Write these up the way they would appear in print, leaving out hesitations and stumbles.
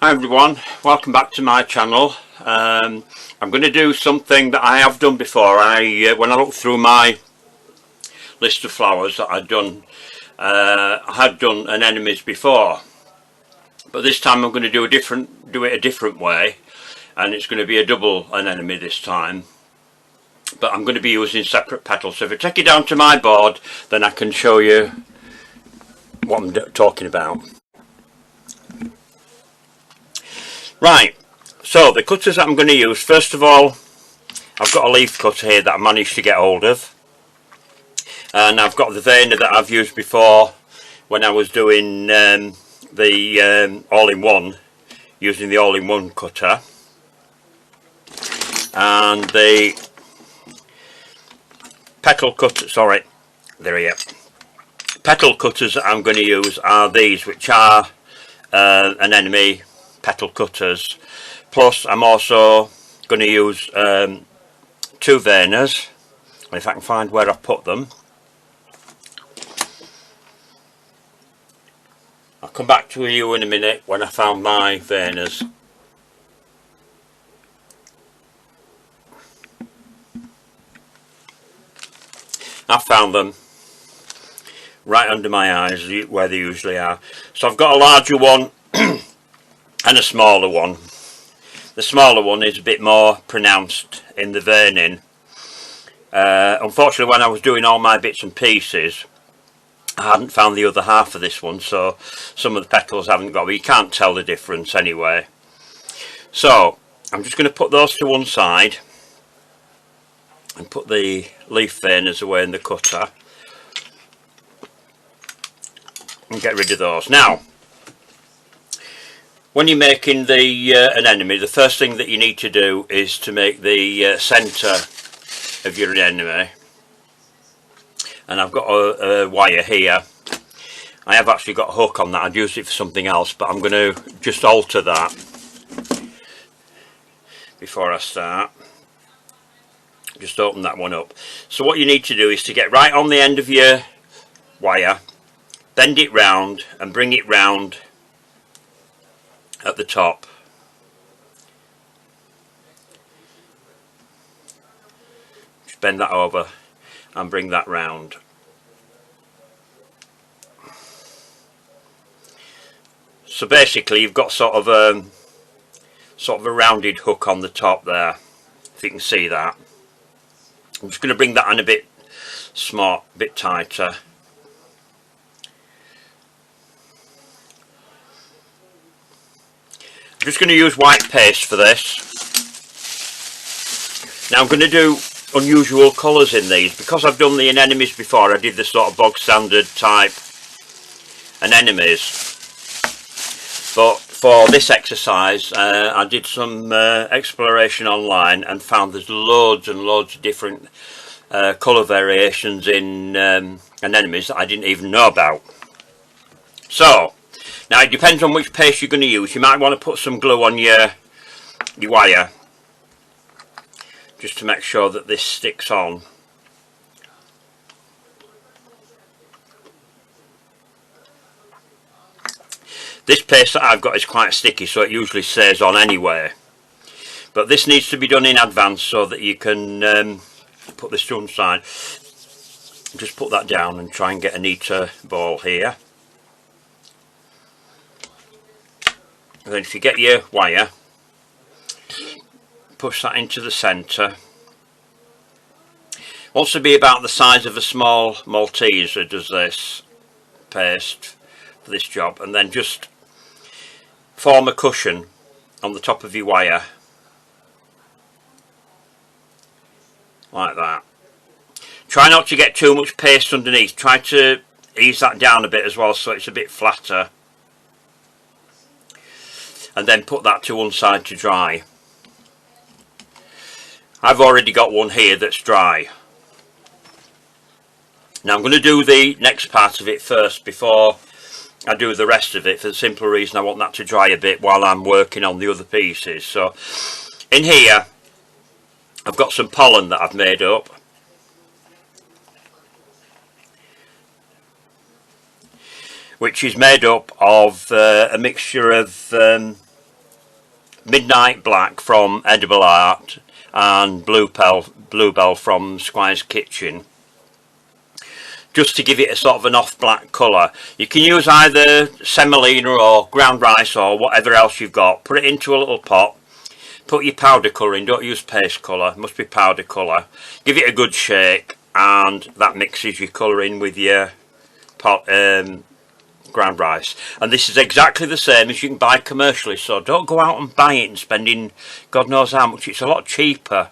Hi everyone, welcome back to my channel. I'm going to do something that I have done before. When I looked through my list of flowers that I'd done, I had done anemones before, but this time I'm going to do it a different way, and it's going to be a double anemone this time. But I'm going to be using separate petals. So if I take you down to my board, then I can show you what I'm talking about. Right, so the cutters that I'm going to use, first of all, I've got a leaf cutter here that I managed to get hold of, and I've got the veiner that I've used before when I was doing the all-in-one, using the all-in-one cutter, and the petal cutter, petal cutters that I'm going to use are these, which are anemone petal cutters. Plus I'm also going to use 2 veiners, if I can find where I've put them. I'll come back to you in a minute when I found my veiners. I found them right under my eyes where they usually are. So I've got a larger one and a smaller one. The smaller one is a bit more pronounced in the veining. Unfortunately, when I was doing all my bits and pieces, I hadn't found the other half of this one, so some of the petals haven't got, but you can't tell the difference anyway. So I'm just going to put those to one side and put the leaf veiners away in the cutter and get rid of those. Now, when you're making the anemone, the first thing that you need to do is to make the centre of your anemone. And I've got a wire here. I have actually got a hook on that. I'd use it for something else, but I'm going to just alter that before I start. Just open that one up. So what you need to do is to get right on the end of your wire, bend it round and bring it round at the top. Just bend that over and bring that round. So basically you've got sort of a rounded hook on the top there, if you can see that. I'm just going to bring that on a bit smart, a bit tighter. I'm just going to use white paste for this. Now I'm going to do unusual colours in these, because I've done the anemones before. I did the sort of bog standard type anemones, but for this exercise I did some exploration online and found there's loads and loads of different colour variations in anemones that I didn't even know about. So now it depends on which paste you're going to use. You might want to put some glue on your wire, just to make sure that this sticks on. This paste that I've got is quite sticky, so it usually stays on anyway. But this needs to be done in advance so that you can put this to one side. Just put that down and try and get a neater ball here. And then if you get your wire, push that into the centre. Wants to be about the size of a small Maltese that does this paste for this job, and then just form a cushion on the top of your wire like that. Try not to get too much paste underneath. Try to ease that down a bit as well so it's a bit flatter, and then put that to one side to dry. I've already got one here that's dry. Now I'm going to do the next part of it first before I do the rest of it, for the simple reason I want that to dry a bit while I'm working on the other pieces. So in here I've got some pollen that I've made up. Which is made up of a mixture of Midnight Black from Edible Art and Bluebell from Squire's Kitchen, just to give it a sort of an off black colour. You can use either semolina or ground rice or whatever else you've got. Put it into a little pot, put your powder colour in, don't use paste colour, it must be powder colour. Give it a good shake, and that mixes your colour in with your pot, ground rice. And this is exactly the same as you can buy commercially, so don't go out and buy it and spending God knows how much. It's a lot cheaper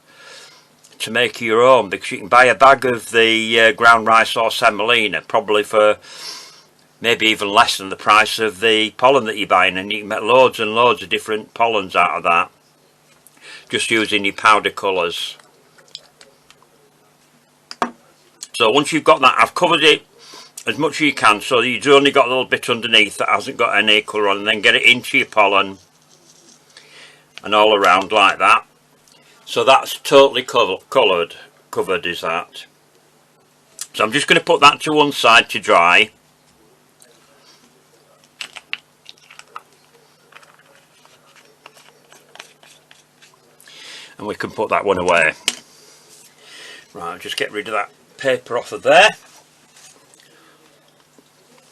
to make your own, because you can buy a bag of the ground rice or semolina probably for maybe even less than the price of the pollen that you're buying, and you can make loads and loads of different pollens out of that just using your powder colours. So once you've got that, I've covered it as much as you can so that you've only got a little bit underneath that hasn't got any colour on, and then get it into your pollen and all around like that. So that's totally covered is that. So I'm just going to put that to one side to dry. And we can put that one away. Right, I'll just get rid of that paper off of there.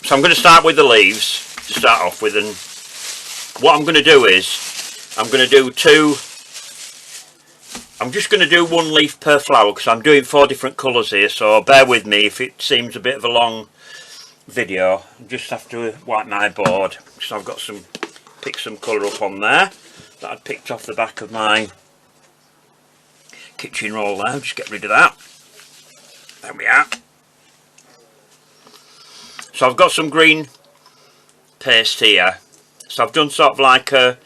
So I'm going to start with the leaves to start off with, and what I'm going to do is I'm going to do I'm just going to do one leaf per flower, because I'm doing 4 different colours here, so bear with me if it seems a bit of a long video. I just have to wipe my board, so I've got pick some colour up on there that I'd picked off the back of my kitchen roll there. Just get rid of that. There we are. So I've got some green paste here, so I've done sort of like a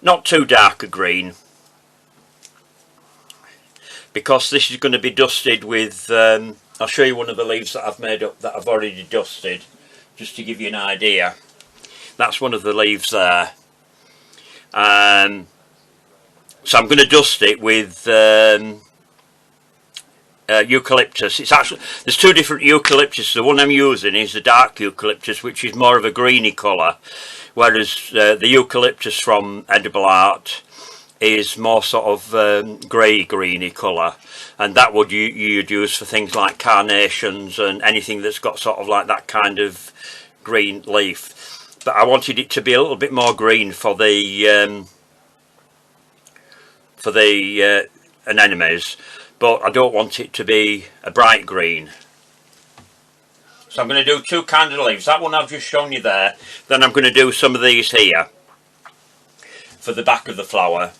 not too dark a green, because this is going to be dusted with I'll show you one of the leaves that I've made up that I've already dusted, just to give you an idea. That's one of the leaves there. So I'm going to dust it with eucalyptus. It's actually, there's 2 different eucalyptus. The one I'm using is the dark eucalyptus, which is more of a greeny colour, whereas the eucalyptus from Edible Art is more sort of grey greeny colour, and that would you'd use for things like carnations and anything that's got sort of like that kind of green leaf. But I wanted it to be a little bit more green for the anemones, but I don't want it to be a bright green. So I'm going to do 2 kinds of leaves. That one I've just shown you there. Then I'm going to do some of these here for the back of the flower.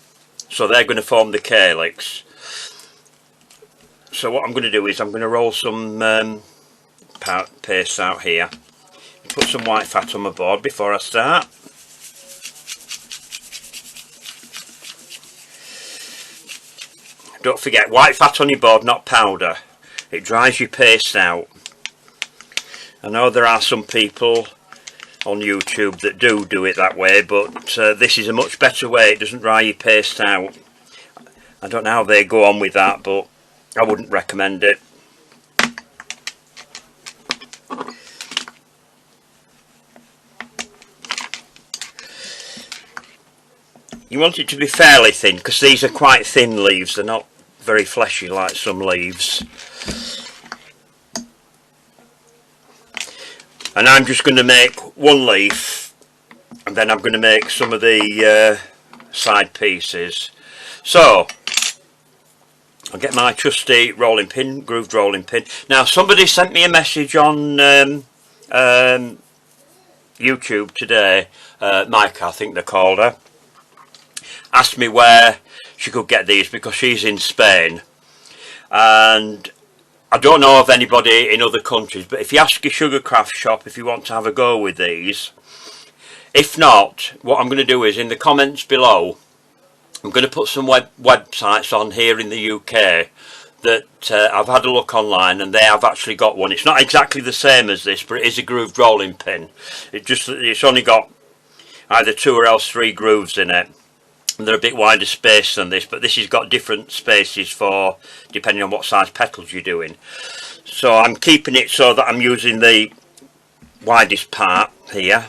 So they're going to form the calyx. So what I'm going to do is I'm going to roll some paste out here. Put some white fat on my board before I start. Don't forget, white fat on your board, not powder. It dries your paste out. I know there are some people on YouTube that do it that way, but this is a much better way. It doesn't dry your paste out. I don't know how they go on with that, but I wouldn't recommend it. You want it to be fairly thin, because these are quite thin leaves. They're not very fleshy like some leaves. And I'm just going to make one leaf, and then I'm going to make some of the side pieces. So I'll get my trusty rolling pin, grooved rolling pin. Now somebody sent me a message on YouTube today, Mike I think they called her, asked me where she could get these, because she's in Spain, and I don't know of anybody in other countries, but if you ask your sugar craft shop if you want to have a go with these. If not, what I'm going to do is in the comments below I'm going to put some websites on here in the UK that I've had a look online, and they have actually got one. It's not exactly the same as this, but it is a grooved rolling pin. It's only got either 2 or else 3 grooves in it. They're a bit wider space than this, but this has got different spaces for depending on what size petals you're doing. So I'm keeping it so that I'm using the widest part here,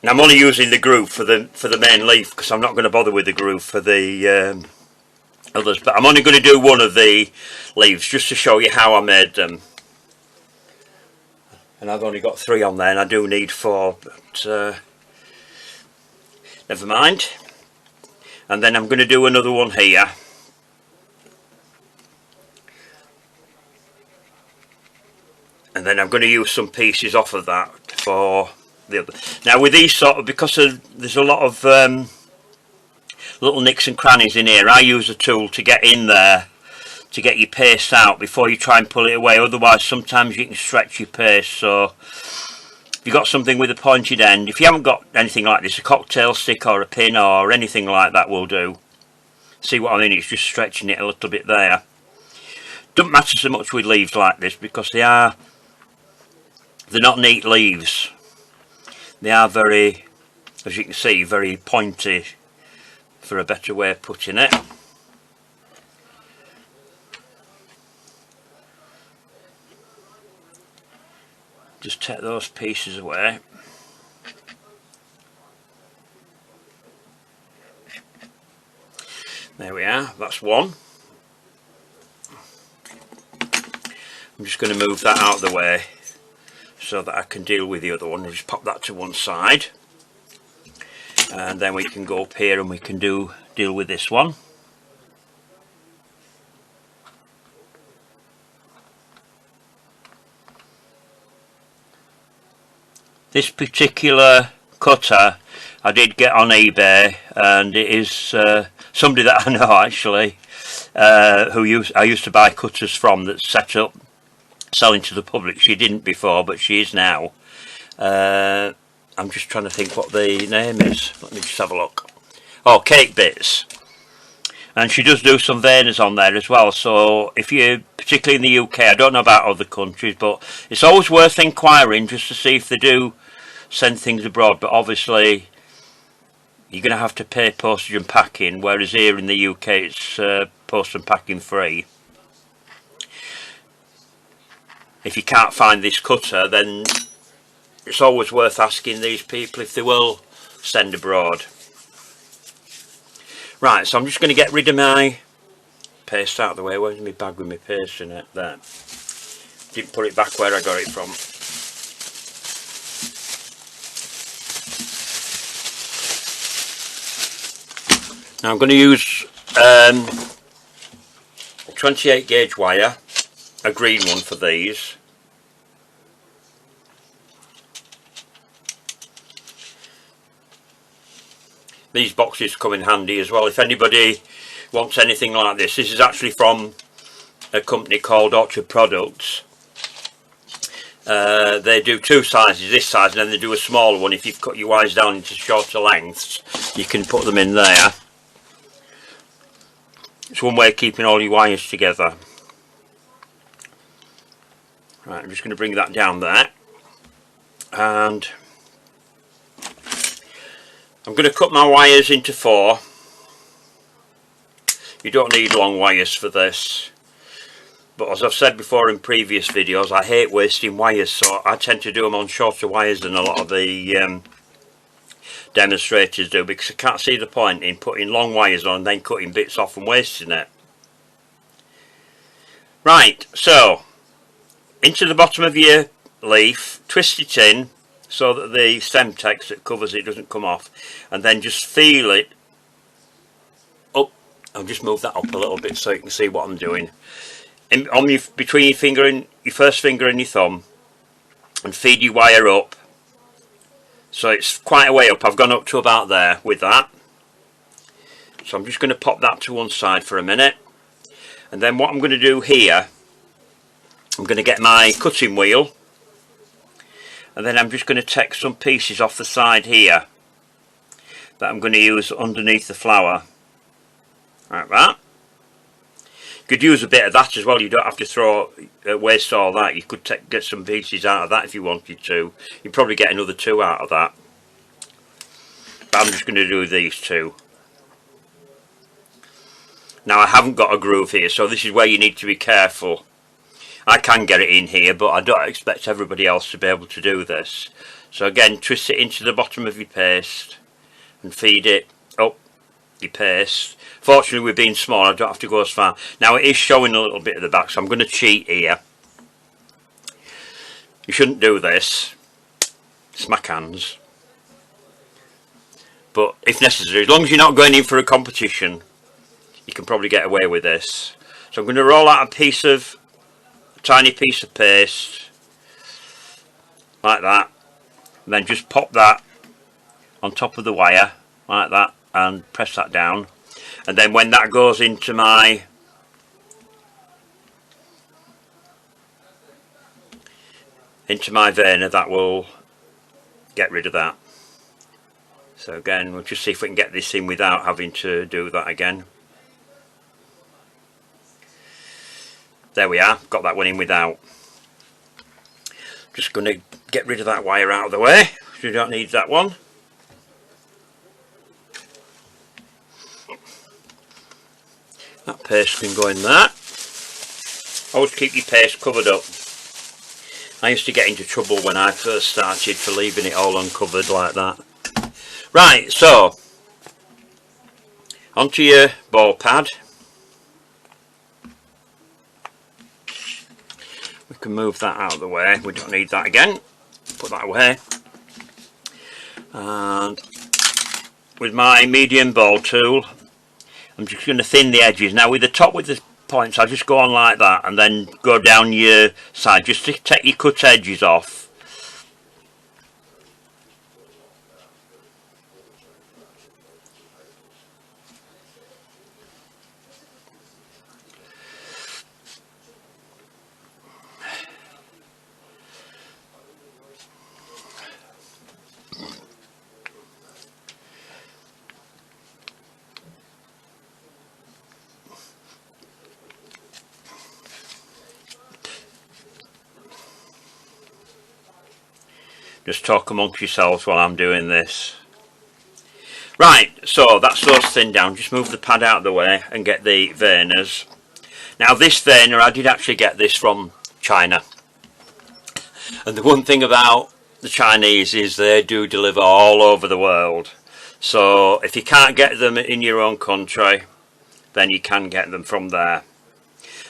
And I'm only using the groove for the main leaf because I'm not going to bother with the groove for the others, but I'm only going to do one of the leaves just to show you how I made them. And I've only got 3 on there, and I do need 4, but never mind. And then I'm going to do another one here. And then I'm going to use some pieces off of that for the other. Now with these sort of, there's a lot of little nicks and crannies in here, I use a tool to get in there to get your paste out before you try and pull it away. Otherwise sometimes you can stretch your paste. So if you've got something with a pointed end, if you haven't got anything like this, a cocktail stick or a pin or anything like that will do. See what I mean? It's just stretching it a little bit there. Doesn't matter so much with leaves like this because they're not neat leaves. They are very, as you can see, very pointy, for a better way of putting it. Just take those pieces away. There we are, that's one. I'm just going to move that out of the way so that I can deal with the other one. I'll just pop that to one side. And then we can go up here and we can deal with this one. This particular cutter I did get on eBay, and it is somebody that I know actually, I used to buy cutters from, that's set up selling to the public. She didn't before, but she is now. I'm just trying to think what the name is. Let me just have a look. Oh, Cake Bits. And she does do some veiners on there as well. So if you, particularly in the UK, I don't know about other countries, but it's always worth inquiring just to see if they do send things abroad. But obviously you're going to have to pay postage and packing, whereas here in the UK it's post and packing free. If you can't find this cutter, then it's always worth asking these people if they will send abroad. Right, so I'm just going to get rid of my paste out of the way. Where's my bag with my paste in it? There. Didn't put it back where I got it from. Now I'm going to use 28 gauge wire, a green one for these. These boxes come in handy as well if anybody wants anything like this. This is actually from a company called Orchard Products. They do 2 sizes, this size, and then they do a smaller one. If you've cut your wires down into shorter lengths, you can put them in there. It's one way of keeping all your wires together. Right, I'm just going to bring that down there, and I'm going to cut my wires into 4. You don't need long wires for this, but as I've said before in previous videos, I hate wasting wires, so I tend to do them on shorter wires than a lot of the demonstrators do, because I can't see the point in putting long wires on and then cutting bits off and wasting it. Right, so into the bottom of your leaf, twist it in so that the stem text that covers it doesn't come off, and then just feel it up. I'll just move that up a little bit so you can see what I'm doing. Between your first finger and your thumb, and feed your wire up. So it's quite a way up. I've gone up to about there with that. So I'm just going to pop that to one side for a minute, and then what I'm going to do here, I'm going to get my cutting wheel, and then I'm just going to take some pieces off the side here that I'm going to use underneath the flower, like that. You could use a bit of that as well. You don't have to waste all that. You could get some pieces out of that if you wanted to. You'd probably get another 2 out of that, but I'm just going to do these 2. Now I haven't got a groove here, so this is where you need to be careful. I can get it in here, but I don't expect everybody else to be able to do this. So again, twist it into the bottom of your paste and feed it up your paste. Fortunately, with being small, I don't have to go as far. Now it is showing a little bit at the back, so I'm going to cheat here. You shouldn't do this. Smack hands. But if necessary, as long as you're not going in for a competition, you can probably get away with this. So I'm going to roll out a tiny piece of paste like that, and then just pop that on top of the wire like that and press that down. And then when that goes into my verner, that will get rid of that. So again, we'll just see if we can get this in without having to do that again. There we are, got that one in without. Just going to get rid of that wire out of the way, so you don't need that one. That paste can go in there. Always keep your paste covered up. I used to get into trouble when I first started for leaving it all uncovered like that. Right, so onto your ball pad. We can move that out of the way, we don't need that again. Put that away. And with my medium ball tool, I'm just going to thin the edges. Now with the points, I'll just go on like that and then go down your side just to take your cut edges off. Just talk amongst yourselves while I'm doing this. Right, so that's those thinned down. Just move the pad out of the way and get the veiners. Now this veiner, I did actually get this from China. And the one thing about the Chinese is they do deliver all over the world. So if you can't get them in your own country, then you can get them from there.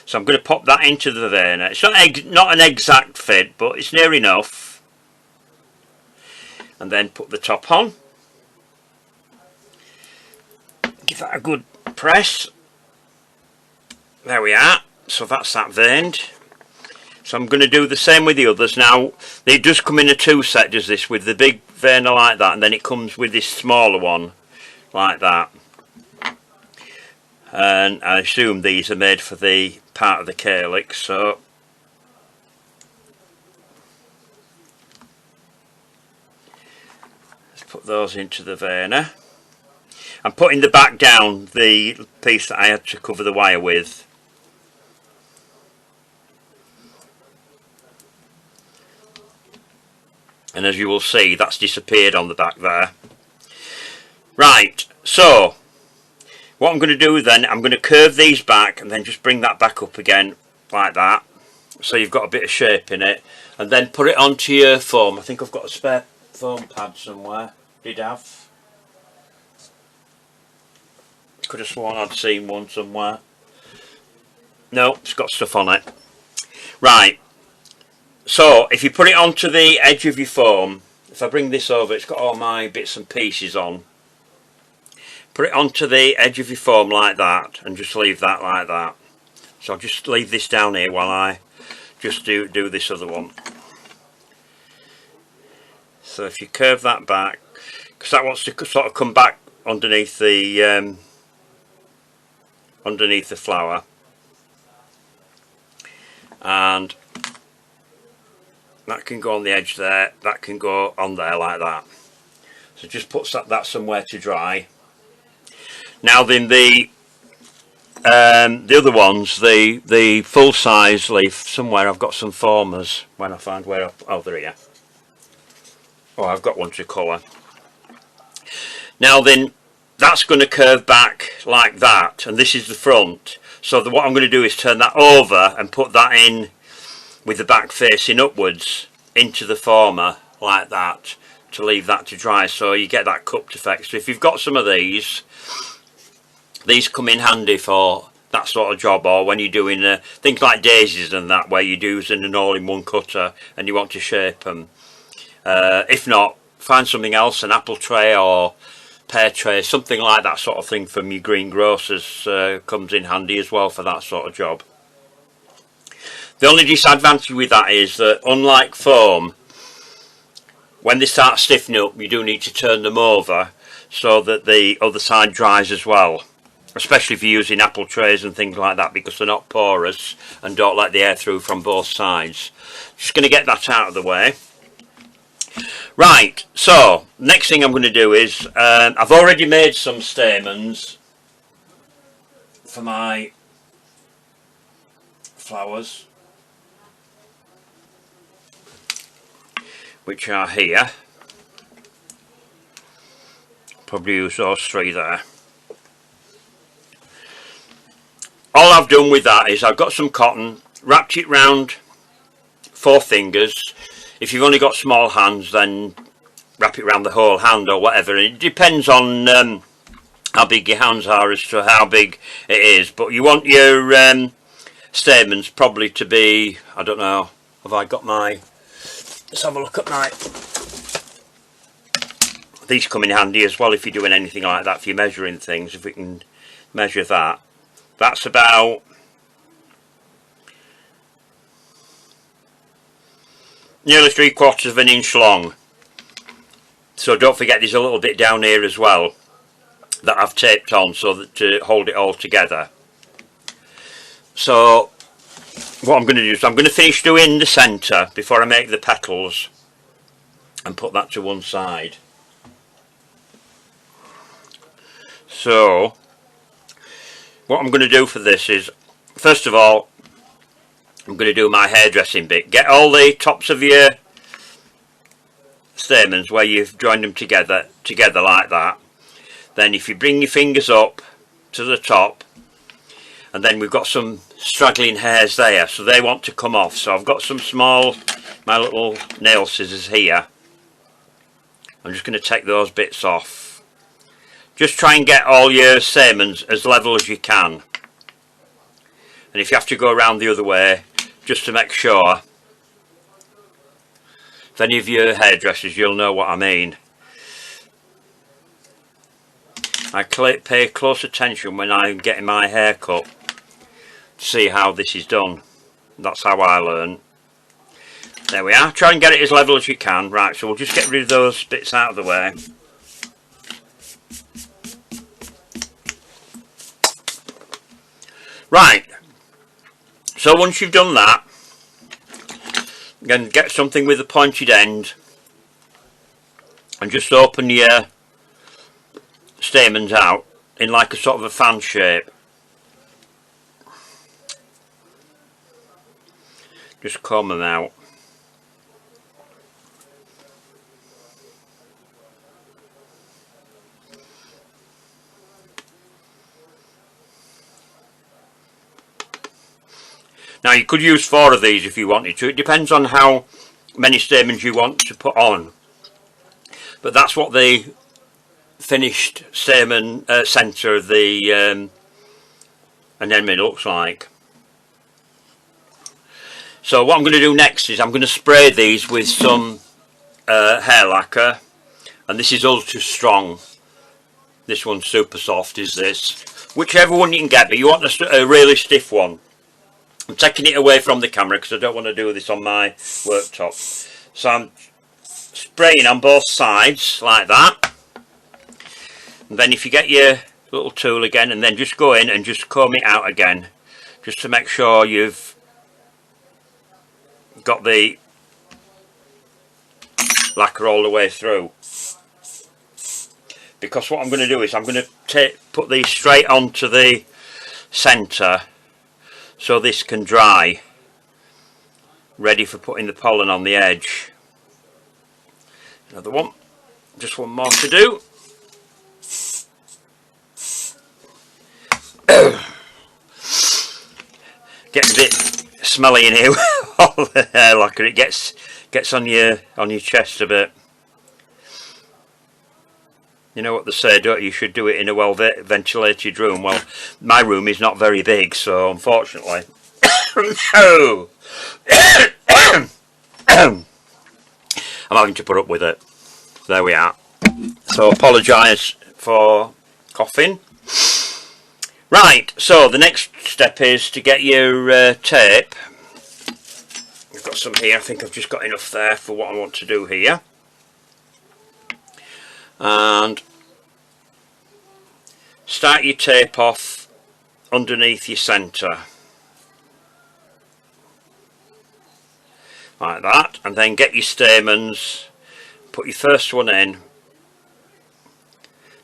So I'm going to pop that into the veiner. It's not an exact fit, but it's near enough. And then put the top on. Give that a good press. There we are. So that's that veined. So I'm going to do the same with the others. Now they just come in a two set, does this, with the big veiner like that, and then it comes with this smaller one like that. And I assume these are made for the part of the calyx, so put those into the veiner. I'm putting the back down, the piece that I had to cover the wire with. And as you will see, that's disappeared on the back there. Right, so what I'm going to do then, I'm going to curve these back and then just bring that back up again like that, so you've got a bit of shape in it, and then put it onto your foam. I think I've got a spare foam pad somewhere. Did have. Could have sworn I'd seen one somewhere. No, it's got stuff on it. Right, so if you put it onto the edge of your foam, if I bring this over, it's got all my bits and pieces on. Put it onto the edge of your foam like that and just leave that like that. So I'll just leave this down here while I just do this other one. So if you curve that back, because that wants to sort of come back underneath the flower, and that can go on the edge there, that can go on there like that. So just put that somewhere to dry. Now then the other ones, the full size leaf, somewhere I've got some formers when I find where oh, they're here. Oh, I've got one to colour. Now then, that's going to curve back like that, and this is the front. So what I'm going to do is turn that over and put that in with the back facing upwards into the former like that to leave that to dry, so you get that cupped effect. So if you've got some of these come in handy for that sort of job, or when you're doing things like daisies and that, where you're using an all-in-one cutter and you want to shape them. If not, find something else, an apple tray or pear tray, something like that sort of thing from your greengrocers comes in handy as well for that sort of job. The only disadvantage with that is that, unlike foam, when they start stiffening up, you do need to turn them over so that the other side dries as well, especially if you're using apple trays and things like that, because they're not porous and don't let the air through from both sides. Just going to get that out of the way. Right, so next thing I'm going to do is I've already made some stamens for my flowers, which are here. Probably use those 3 there. All I've done with that is I've got some cotton, wrapped it round 4 fingers. If you've only got small hands, then wrap it around the whole hand or whatever. It depends on how big your hands are as to how big it is. But you want your stamens probably to be, I don't know, have I got my, let's have a look at my, these come in handy as well if you're doing anything like that, for your measuring things. If we can measure that, that's about nearly 3/4 of an inch long. So don't forget there's a little bit down here as well that I've taped on so that to hold it all together. So what I'm going to do is I'm going to finish doing the centre before I make the petals and put that to one side. So what I'm going to do for this is, first of all, I'm going to do my hairdressing bit. Get all the tops of your stamens where you've joined them together like that. Then if you bring your fingers up to the top, and then we've got some straggling hairs there, so they want to come off. So I've got some small, my little nail scissors here. I'm just going to take those bits off. Just try and get all your stamens as level as you can. And if you have to go around the other way, just to make sure, if any of your hairdressers, you'll know what I mean. I pay close attention when I'm getting my hair cut to see how this is done. That's how I learn. There we are. Try and get it as level as you can. Right, so we'll just get rid of those bits out of the way. Right, so once you've done that, then get something with a pointed end and just open your stamens out in like a sort of a fan shape. Just comb them out. Now you could use 4 of these if you wanted to. It depends on how many stamens you want to put on. But that's what the finished stamen centre of the anemone looks like. So what I'm going to do next is I'm going to spray these with some hair lacquer. And this is ultra strong. This one's super soft, is this. Whichever one you can get, but you want a really stiff one. I'm taking it away from the camera because I don't want to do this on my worktop. So I'm spraying on both sides like that. And then if you get your little tool again, and then just go in and just comb it out again, just to make sure you've got the lacquer all the way through. Because what I'm going to do is I'm going to put these straight onto the centre, so this can dry, ready for putting the pollen on the edge. Another one, just one more to do. Getting a bit smelly in here with all the hair lacquer. It gets Gets on your chest a bit. You know what they say, don't you? You should do it in a well ventilated room. Well, my room is not very big, so unfortunately. Oh. I'm having to put up with it. There we are. So apologise for coughing. Right, so the next step is to get your tape. I've got some here. I think I've just got enough there for what I want to do here. And start your tape off underneath your centre. Like that. And then get your stamens. Put your first one in.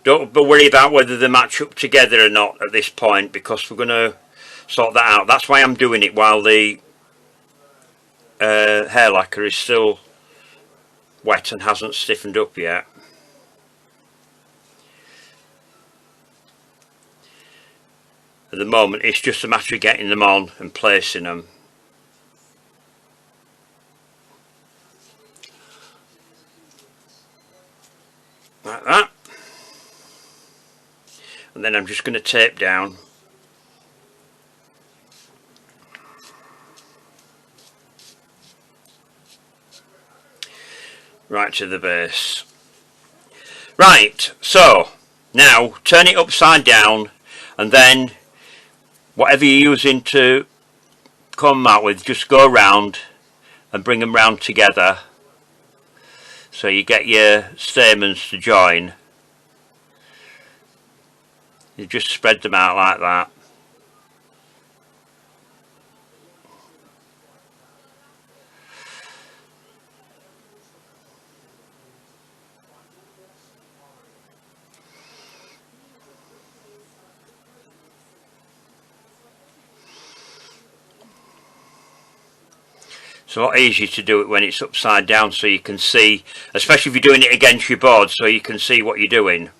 Don't worry about whether they match up together or not at this point, because we're going to sort that out. That's why I'm doing it while the hair lacquer is still wet and hasn't stiffened up yet. At the moment it's just a matter of getting them on and placing them. Like that. And then I'm just going to tape down right to the base. Right, so now turn it upside down, and then whatever you're using to come out with, just go around and bring them round together so you get your stamens to join. You just spread them out like that. It's a lot easier to do it when it's upside down, so you can see, especially if you're doing it against your board, so you can see what you're doing.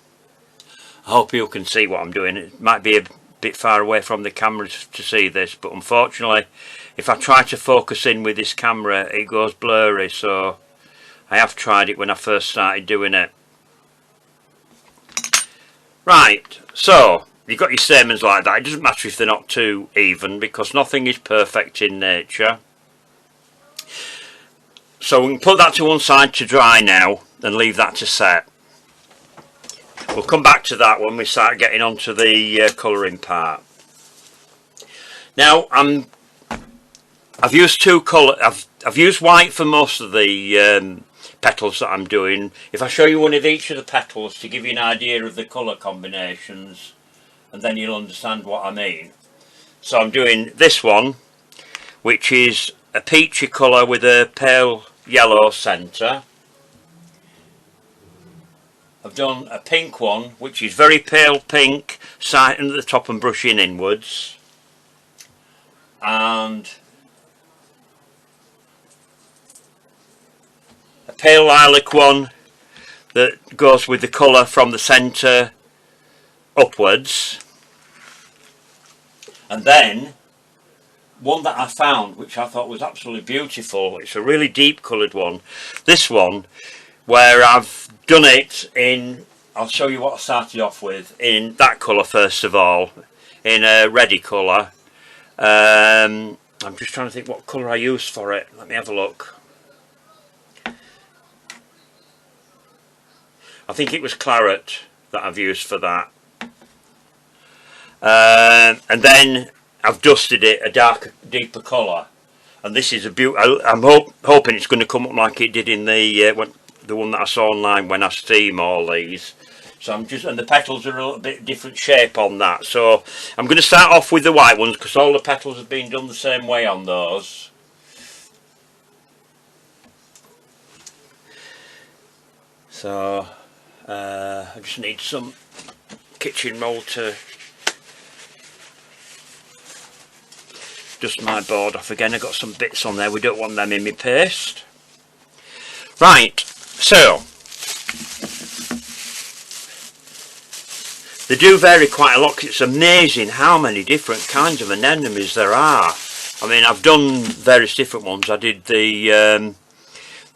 I hope you can see what I'm doing. It might be a bit far away from the camera to see this, but unfortunately if I try to focus in with this camera it goes blurry, so I have tried it when I first started doing it. Right, so you've got your stamens like that. It doesn't matter if they're not too even, because nothing is perfect in nature. So we can put that to one side to dry now and leave that to set. We'll come back to that when we start getting onto the colouring part. Now I've used two colour. I've used white for most of the petals that I'm doing. If I show you one of each of the petals to give you an idea of the colour combinations, and then you'll understand what I mean. So I'm doing this one, which is a peachy colour with a pale yellow centre. I've done a pink one, which is very pale pink, starting at the top and brushing inwards. And a pale lilac one that goes with the colour from the centre upwards. And then one that I found, which I thought was absolutely beautiful. It's a really deep coloured one. This one, where I've done it in, I'll show you what I started off with, in that colour first of all, in a reddy colour. I'm just trying to think what colour I used for it. Let me have a look. I think it was claret that I've used for that. And then I've dusted it a darker, deeper colour. And this is a beautiful. I'm hoping it's going to come up like it did in the one that I saw online when I steam all these. So I'm just, and the petals are a little bit different shape on that. So I'm going to start off with the white ones, because all the petals have been done the same way on those. So I just need some kitchen roll to dust my board off again. I've got some bits on there, we don't want them in my paste. Right, so they do vary quite a lot. It's amazing how many different kinds of anemones there are. I mean, I've done various different ones. I did the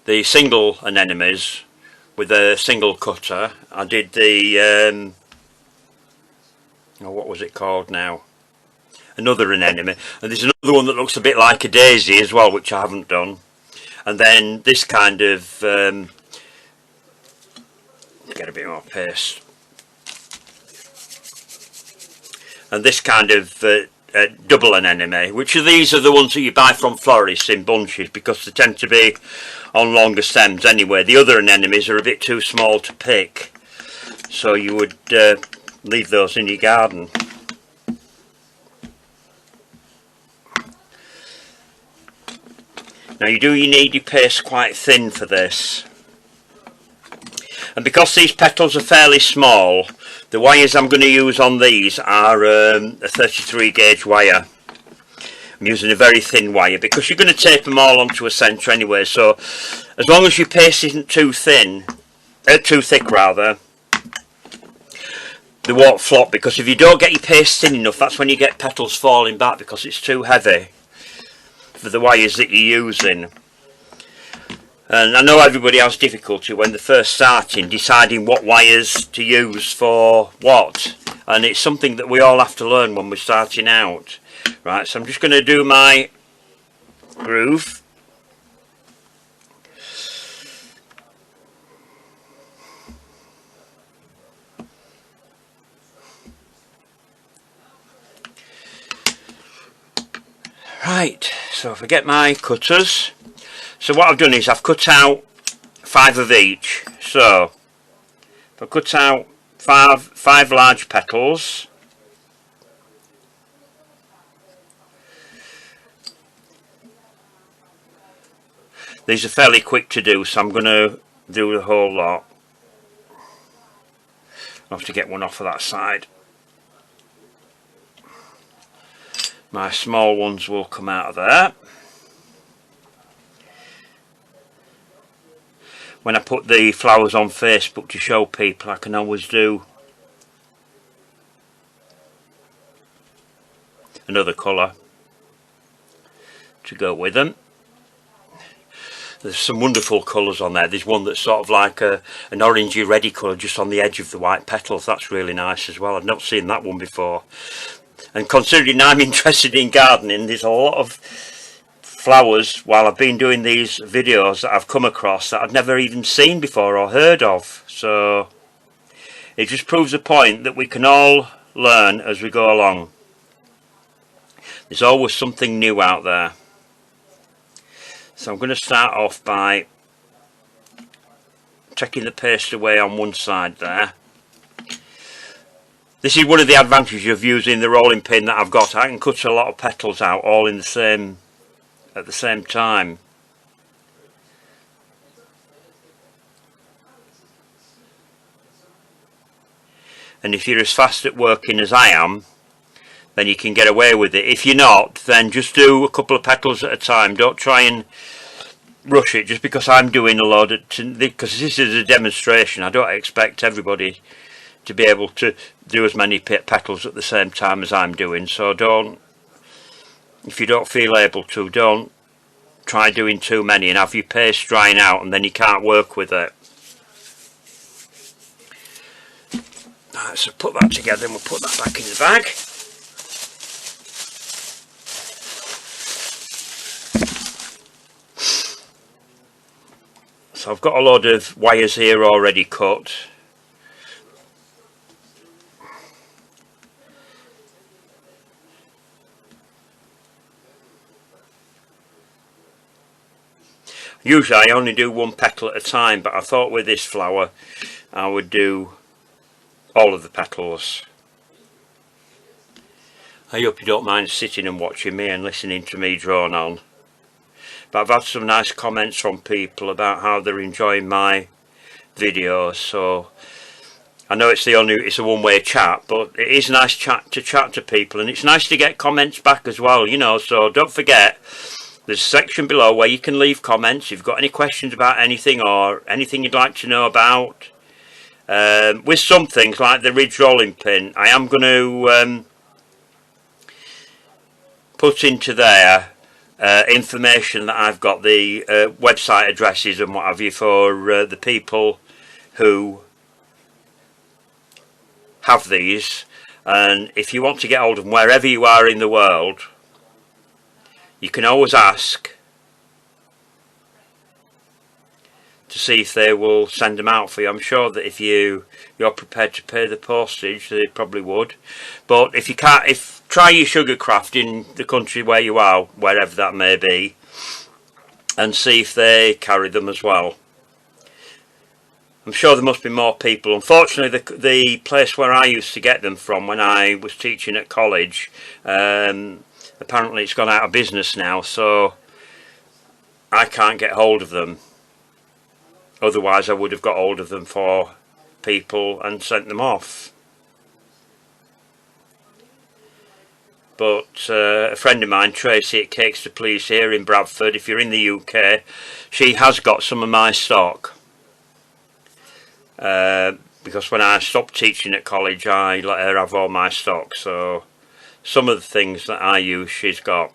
the single anemones with a single cutter. I did the oh, what was it called now? Another anemone, and there's another one that looks a bit like a daisy as well, which I haven't done. And then this kind of get a bit more paste, and this kind of double anemone, which are these are the ones that you buy from florists in bunches, because they tend to be on longer stems anyway. The other anemones are a bit too small to pick, so you would leave those in your garden. Now you need your paste quite thin for this, and because these petals are fairly small, the wires I'm going to use on these are a 33 gauge wire. I'm using a very thin wire because you're going to tape them all onto a centre anyway, so as long as your paste isn't too thin, too thick rather, they won't flop, because if you don't get your paste thin enough, that's when you get petals falling back because it's too heavy for the wires that you're using. And I know everybody has difficulty when they're first starting deciding what wires to use for what, and it's something that we all have to learn when we're starting out. Right, so I'm just going to do my groove. Right, so if I get my cutters, so what I've done is I've cut out 5 of each. So if I cut out five large petals, these are fairly quick to do, so I'm going to do the whole lot. I'll have to get one off of that side. My small ones will come out of there. When I put the flowers on Facebook to show people, I can always do another colour to go with them. There's some wonderful colours on there. There's one that's sort of like an orangey reddy colour just on the edge of the white petals. That's really nice as well. I've not seen that one before. And considering I'm interested in gardening, there's a lot of flowers while I've been doing these videos that I've come across that I've never even seen before or heard of. So it just proves the point that we can all learn as we go along. There's always something new out there. So I'm going to start off by taking the paste away on one side there. This is one of the advantages of using the rolling pin that I've got. I can cut a lot of petals out all in at the same time. And if you're as fast at working as I am, then you can get away with it. If you're not, then just do a couple of petals at a time. Don't try and rush it just because I'm doing a load because this is a demonstration. I don't expect everybody to be able to do as many petals at the same time as I'm doing, so if you don't feel able to, don't try doing too many and have your paste drying out and then you can't work with it. Right, so put that together and we'll put that back in the bag. So I've got a load of wires here already cut. Usually I only do one petal at a time, but I thought with this flower I would do all of the petals. I hope you don't mind sitting and watching me and listening to me drone on. But I've had some nice comments from people about how they're enjoying my videos, so I know it's a one-way chat, but it is nice to chat to people, and it's nice to get comments back as well, you know, so don't forget there's a section below where you can leave comments if you've got any questions about anything or anything you'd like to know about. With some things like the ridge rolling pin, I am going to put into there information that I've got, the website addresses and what have you for the people who have these. And if you want to get hold of them wherever you are in the world, you can always ask to see if they will send them out for you. I'm sure that if you're prepared to pay the postage, they probably would. But if you can't, try your sugarcraft in the country where you are, wherever that may be, and see if they carry them as well. I'm sure there must be more people. Unfortunately, the place where I used to get them from when I was teaching at college, apparently it's gone out of business now, so I can't get hold of them. Otherwise I would have got hold of them for people and sent them off. But a friend of mine, Tracy at Cakes to Please here in Bradford, if you're in the UK, she has got some of my stock. Because when I stopped teaching at college, I let her have all my stock, so some of the things that I use she's got.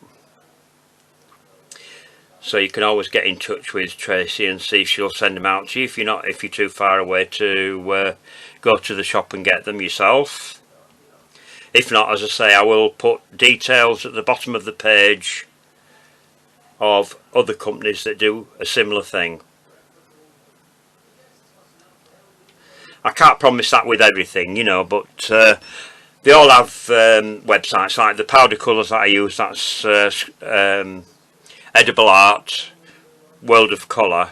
So you can always get in touch with Tracy and see if she'll send them out to you if you're too far away to go to the shop and get them yourself. If not, as I say, I will put details at the bottom of the page of other companies that do a similar thing. I can't promise that with everything, you know, but they all have websites. Like the powder colours that I use, that's Edible Art, World of Colour,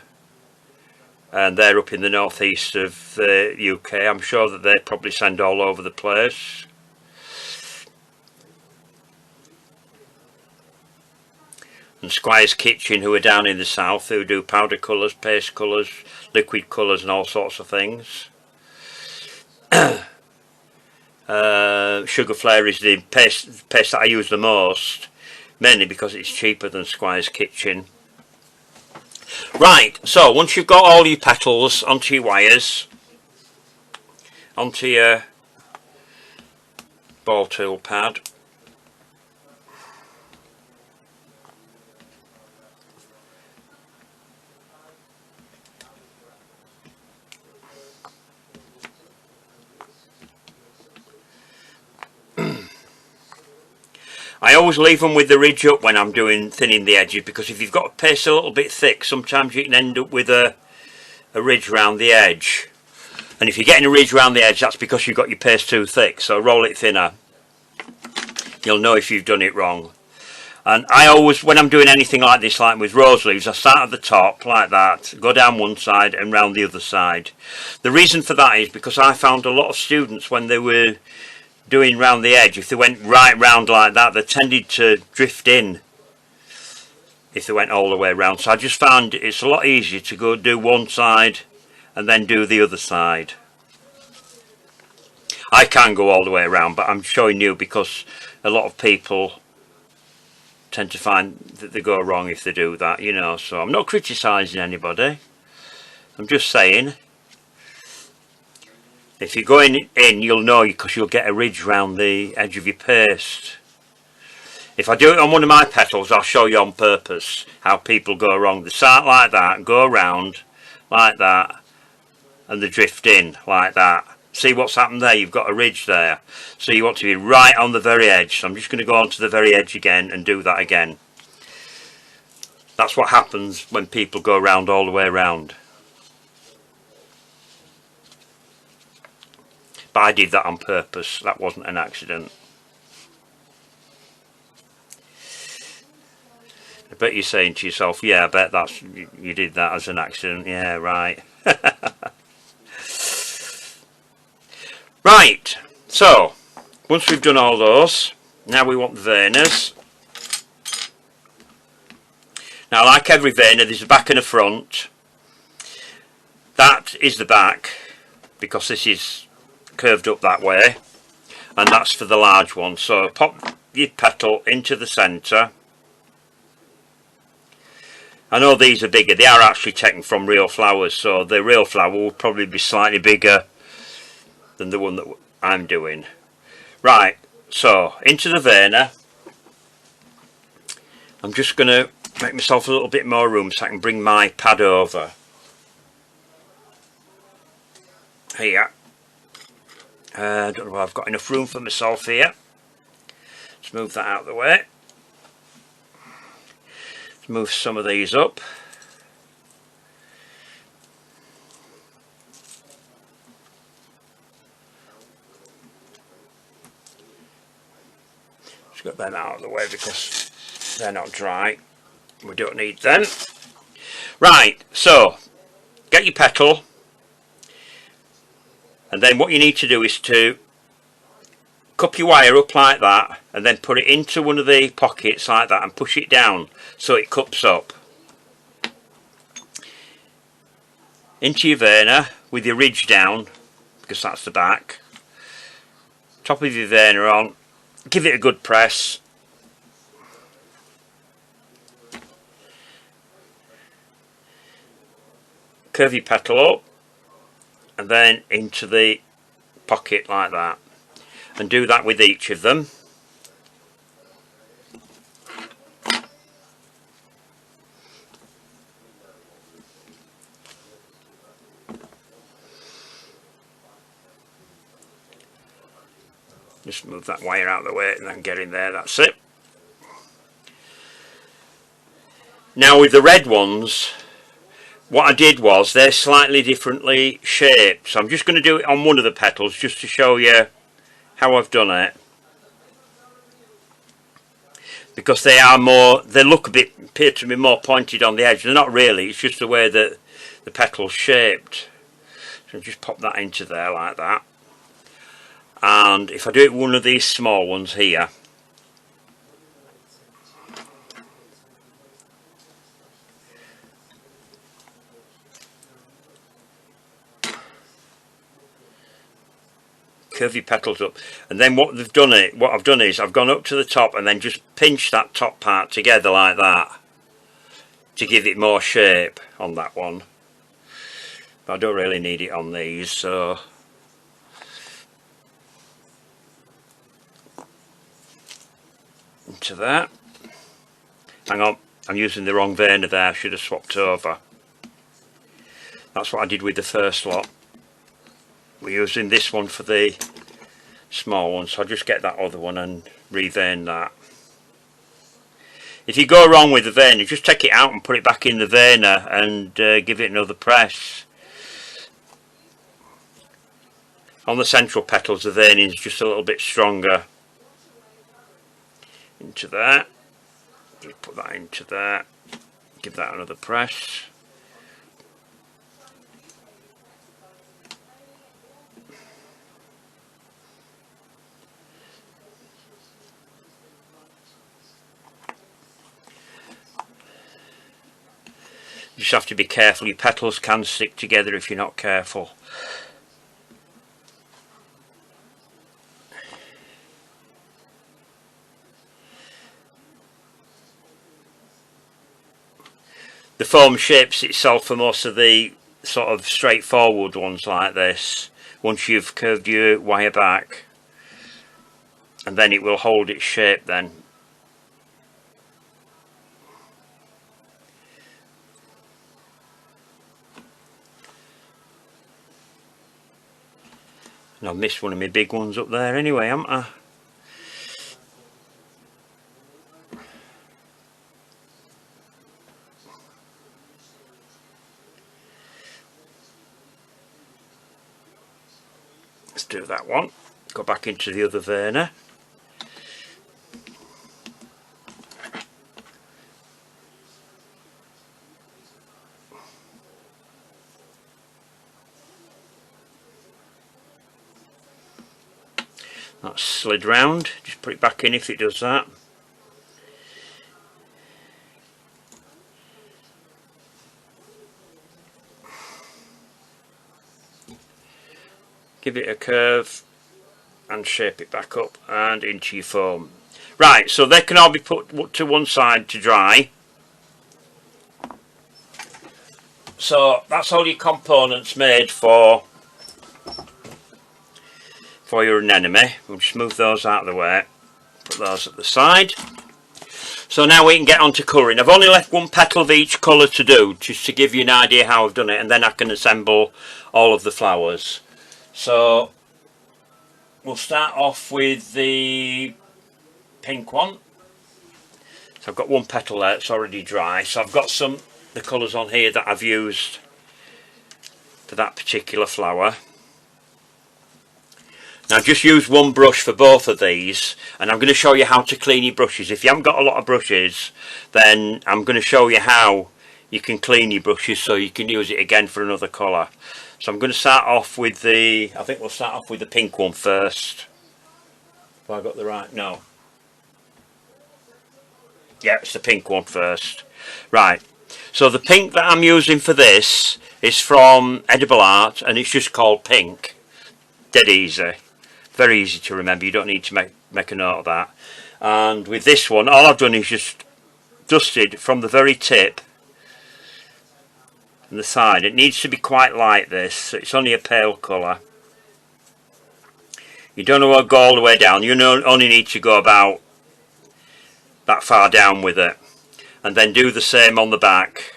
and they're up in the northeast of the UK. I'm sure that they probably send all over the place. And Squire's Kitchen, who are down in the south, who do powder colours, paste colours, liquid colours and all sorts of things. Sugar Flare is the paste that I use the most, mainly because it's cheaper than Squire's Kitchen. Right, so once you've got all your petals onto your wires, onto your ball tool pad, I always leave them with the ridge up when I'm doing thinning the edges, because if you've got paste a little bit thick, sometimes you can end up with a ridge around the edge. And if you're getting a ridge around the edge, that's because you've got your paste too thick. So roll it thinner. You'll know if you've done it wrong. And I always, when I'm doing anything like this, like with rose leaves, I start at the top like that, go down one side and round the other side. The reason for that is because I found a lot of students, when they were doing round the edge, if they went right round like that, they tended to drift in if they went all the way round. So I just found it's a lot easier to go do one side and then do the other side. I can go all the way around, but I'm showing you because a lot of people tend to find that they go wrong if they do that, you know. So I'm not criticising anybody, I'm just saying, if you're going in, you'll know, because you'll get a ridge round the edge of your paste. If I do it on one of my petals, I'll show you on purpose how people go wrong. They start like that, go around like that, and they drift in like that. See what's happened there? You've got a ridge there. So you want to be right on the very edge. So I'm just going to go on to the very edge again and do that again. That's what happens when people go around all the way around. But I did that on purpose. That wasn't an accident. I bet you're saying to yourself, yeah, I bet you did that as an accident. Yeah, right. Right, so once we've done all those, now we want the veiners. Now, like every veiner, there's a back and a front. That is the back, because this is curved up that way, and that's for the large one. So pop your petal into the centre. I know these are bigger, they are actually taken from real flowers, so the real flower will probably be slightly bigger than the one that I'm doing. Right, so into the veiner, I'm just going to make myself a little bit more room so I can bring my pad over. Here. I don't know if I've got enough room for myself here. Let's move that out of the way. Let's move some of these up. Just get them out of the way because they're not dry. We don't need them. Right, so get your petal, and then what you need to do is to cup your wire up like that and then put it into one of the pockets like that and push it down so it cups up. Into your verner with your ridge down, because that's the back. Top of your verner on, give it a good press. Curve your petal up and then into the pocket like that, and do that with each of them. Just move that wire out of the way and then get in there, that's it. Now with the red ones, what I did was they're slightly differently shaped, so I'm just going to do it on one of the petals just to show you how I've done it, because they are more, they look appear to be more pointed on the edge. They're not really, it's just the way that the petal's shaped. So just pop that into there like that, and if I do it with one of these small ones here, curve your petals up, and then what I've done is I've gone up to the top and then just pinch that top part together like that to give it more shape on that one. But I don't really need it on these, so into that. Hang on, I'm using the wrong verner there, I should have swapped over. That's what I did with the first lot. We're using this one for the small one, so I'll just get that other one and revern that. If you go wrong with the verner, just take it out and put it back in the verner and give it another press. On the central petals, the verning is just a little bit stronger. Into that. You put that into there. Give that another press. You just have to be careful, your petals can stick together if you're not careful. The foam shapes itself for most of the sort of straightforward ones like this, once you've curved your wire back, and then it will hold its shape then. And I've missed one of my big ones up there anyway, haven't I? Let's do that one. Go back into the other verner. That's slid round, just put it back in if it does that. Give it a curve and shape it back up and into your foam. Right, so they can all be put to one side to dry. So that's all your components made for your anemone. We'll just move those out of the way, put those at the side. So now we can get on to colouring. I've only left one petal of each colour to do, just to give you an idea how I've done it, and then I can assemble all of the flowers. So we'll start off with the pink one. So I've got one petal there, it's already dry. So I've got the colours on here that I've used for that particular flower. Now just use one brush for both of these, and I'm going to show you how to clean your brushes. If you haven't got a lot of brushes, then I'm going to show you how you can clean your brushes so you can use it again for another colour. So I'm going to start off with I think we'll start off with the pink one first. Have I got the right? No. Yeah, it's the pink one first. Right. So the pink that I'm using for this is from Edible Art, and it's just called Pink. Dead easy. Very easy to remember. You don't need to make a note of that. And with this one, all I've done is just dusted from the very tip and the side. It needs to be quite light, this. So it's only a pale colour. You don't want to go all the way down. You only need to go about that far down with it. And then do the same on the back.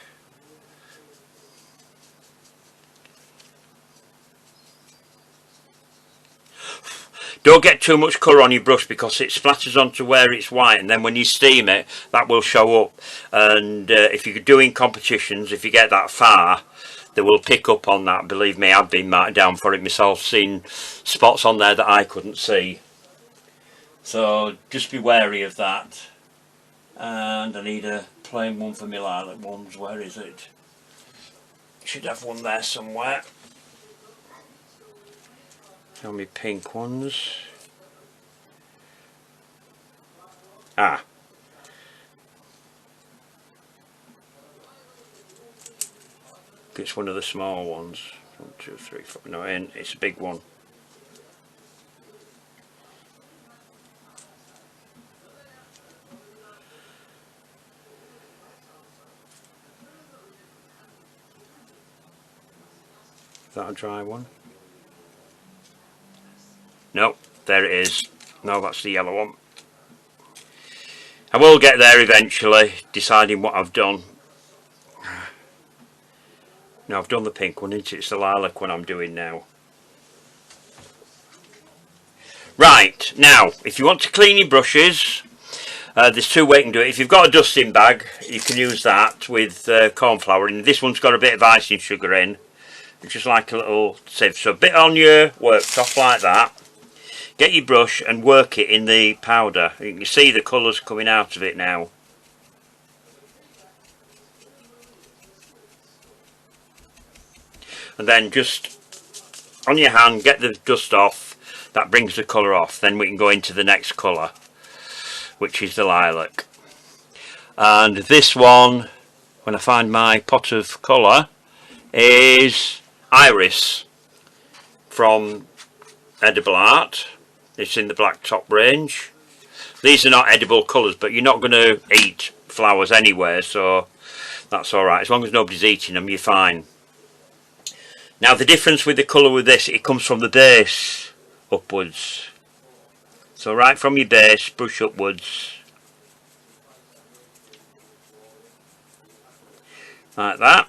Don't get too much colour on your brush because it splatters onto where it's white, and then when you steam it, that will show up. And if you're doing competitions, if you get that far, they will pick up on that. Believe me, I've been marked down for it myself, seen spots on there that I couldn't see. So just be wary of that. And I need a plain one for my lilac ones. Where is it? Should have one there somewhere. Show me pink ones. Ah. It's one of the small ones. 1, 2, 3, 4. No, it's a big one. Is that a dry one? No, there it is. No, that's the yellow one. I will get there eventually, deciding what I've done. No, I've done the pink one, isn't it? It's the lilac one I'm doing now. Right, now, if you want to clean your brushes, there's two ways you can do it. If you've got a dusting bag, you can use that with corn flour. And this one's got a bit of icing sugar in. It's just like a little sieve. So a bit on your worktop like that. Get your brush and work it in the powder. You can see the colours coming out of it now. And then just on your hand, get the dust off. That brings the colour off. Then we can go into the next colour, which is the lilac. And this one, when I find my pot of colour, is Iris from Edible Art. It's in the black top range. These are not edible colours, but you're not going to eat flowers anywhere, so that's alright. As long as nobody's eating them, you're fine. Now the difference with the colour with this, it comes from the base upwards. So right from your base, brush upwards. Like that.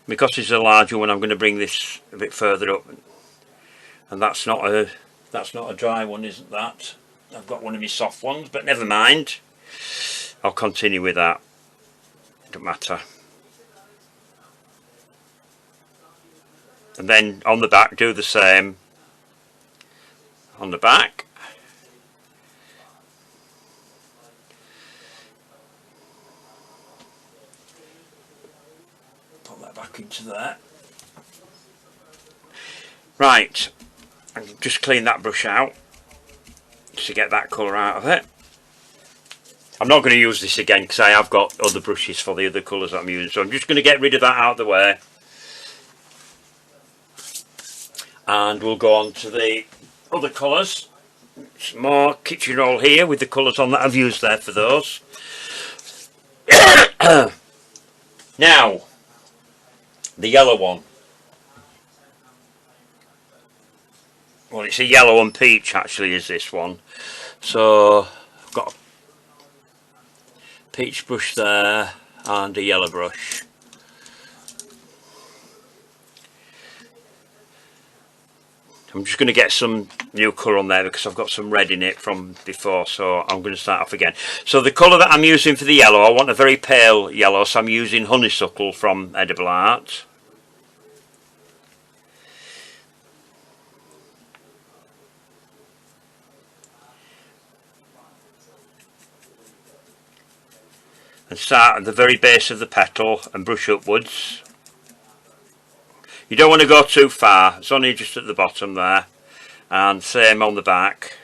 Because it's a larger one, I'm going to bring this a bit further up. And that's not a dry one, isn't that? I've got one of my soft ones, but never mind. I'll continue with that. Don't matter. And then on the back, do the same. On the back. Put that back into there. Right. And just clean that brush out to get that colour out of it. I'm not going to use this again because I have got other brushes for the other colours that I'm using, so I'm just going to get rid of that out of the way, and we'll go on to the other colours. Some more kitchen roll here with the colours on that I've used there for those. Now the yellow one. Well, it's a yellow and peach actually, is this one. So got a peach brush there and a yellow brush. I'm just going to get some new colour on there because I've got some red in it from before, so I'm going to start off again. So the colour that I'm using for the yellow, I want a very pale yellow, so I'm using Honeysuckle from Edible Art. And start at the very base of the petal and brush upwards. You don't want to go too far, it's only just at the bottom there. And same on the back.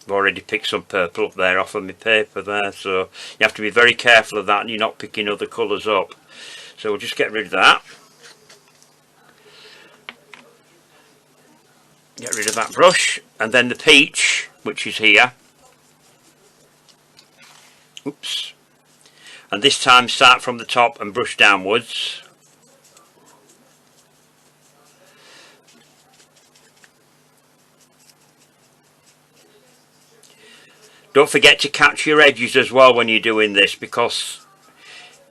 I've already picked some purple up there off of my paper there, so you have to be very careful of that and you're not picking other colours up. So we'll just get rid of that. Get rid of that brush, and then the peach, which is here. Oops. And this time start from the top and brush downwards. Don't forget to catch your edges as well when you're doing this, because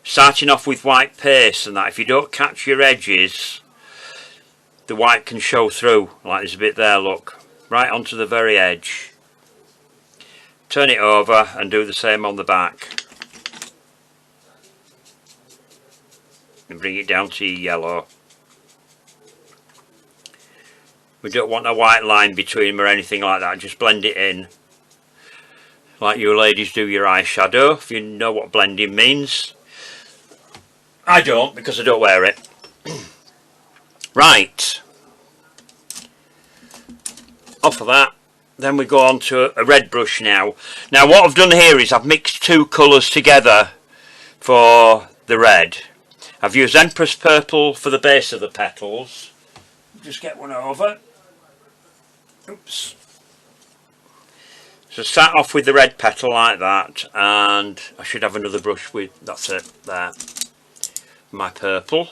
starting off with white paste and that, if you don't catch your edges, the white can show through, like there's a bit there, look, right onto the very edge. Turn it over and do the same on the back. And bring it down to your yellow. We don't want a white line between them or anything like that, just blend it in. Like you ladies do your eyeshadow, if you know what blending means. I don't, because I don't wear it. Right, off of that, then we go on to a red brush now. Now what I've done here is I've mixed two colours together for the red. I've used Empress Purple for the base of the petals. Just get one over. Oops. So start off with the red petal like that, and I should have another brush with, that's it, there, my purple.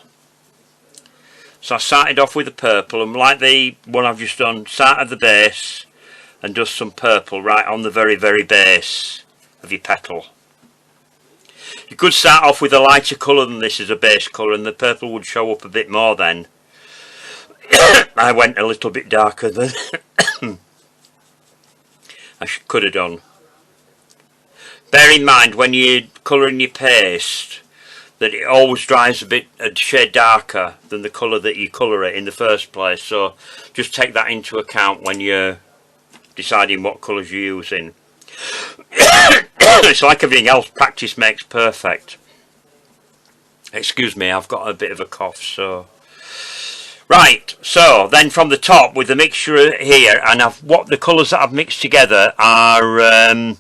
So I started off with the purple, and like the one I've just done, start at the base and do some purple right on the very, very base of your petal. You could start off with a lighter colour than this as a base colour, and the purple would show up a bit more then. I went a little bit darker than I could have done. Bear in mind when you're colouring your paste that it always dries a shade darker than the colour that you colour it in the first place, so just take that into account when you're deciding what colours you're using. It's like everything else, practice makes perfect. Excuse me, I've got a bit of a cough, so... Right, so then from the top with the mixture here, and what the colours that I've mixed together are... hang